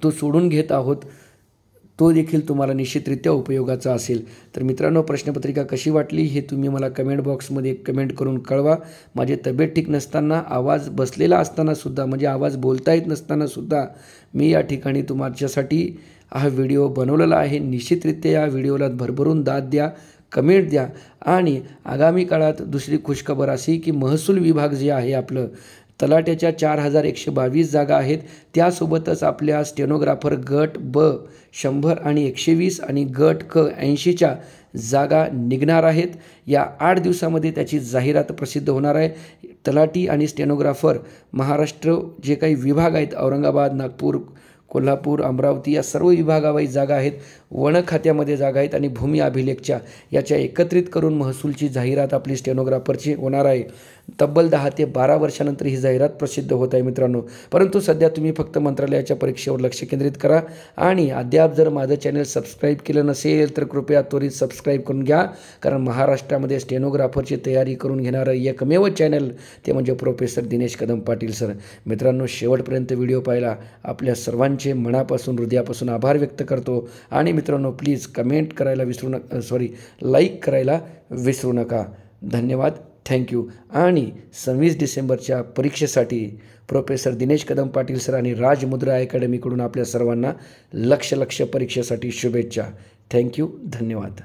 तो सोडून घेत आहोत, तो देखील तुम्हाला निश्चितरित्या उपयोगाचा असेल. तर मित्रांनो, प्रश्नपत्रिका कशी वाटली हे तुम्ही मला कमेंट बॉक्समध्ये कमेंट करून कळवा. माझी तब्येत ठीक नसताना, आवाज बसलेला असतानासुद्धा, म्हणजे आवाज बोलता येत नसतानासुद्धा मी या ठिकाणी तुमच्यासाठी हा व्हिडिओ बनवलेला आहे. निश्चितरित्या या व्हिडिओला भरभरून दाद द्या, कमेंट द्या. आणि आगामी काळात दुसरी खुशखबर अशी की महसूल विभाग जे आहे आपलं, तलाट्याच्या 4122 जागा आहेत. त्यासोबतच आपल्या स्टेनोग्राफर गट ब 100 आणि 120 आणि गट क 80च्या जागा निघणार आहेत. या 8 दिवसामध्ये त्याची जाहिरात प्रसिद्ध होणार आहे. तलाटी आणि स्टेनोग्राफर महाराष्ट्र जे काही विभाग आहेत, औरंगाबाद, नागपूर, कोल्हापूर, अमरावती या सर्व विभागावाईज जागा आहेत. वन खात्यामध्ये जागा आहेत आणि भूमी अभिलेखच्या याच्या एकत्रित करून महसूलची जाहिरात आपली स्टेनोग्राफरची होणार आहे. तब्बल 10 ते 12 वर्षानंतर ही जाहिरात प्रसिद्ध होत आहे. मित्रांनो, परंतु सध्या तुम्ही फक्त मंत्रालयाच्या परीक्षेवर लक्ष केंद्रित करा. आणि अद्याप जर माझं चॅनल सबस्क्राईब केलं नसेल तर कृपया त्वरित सबस्क्राईब करून घ्या, कारण महाराष्ट्रामध्ये स्टेनोग्राफरची तयारी करून घेणारं एकमेव चॅनल ते म्हणजे प्रोफेसर दिनेश कदम पाटील सर. मित्रांनो, शेवटपर्यंत व्हिडिओ पाहिला आपल्या सर्वांचे मनापासून, हृदयापासून आभार व्यक्त करतो. आणि मित्रांनो, प्लीज कमेंट करायला विसरू नका, लाईक करायला विसरू नका. धन्यवाद, थँक्यू. आणि 26 डिसेंबरच्या परीक्षेसाठी प्रोफेसर दिनेश कदम पाटील सर आणि राजमुद्रा अकॅडमीकडून आपल्या सर्वांना लक्ष परीक्षेसाठी शुभेच्छा. थँक्यू, धन्यवाद.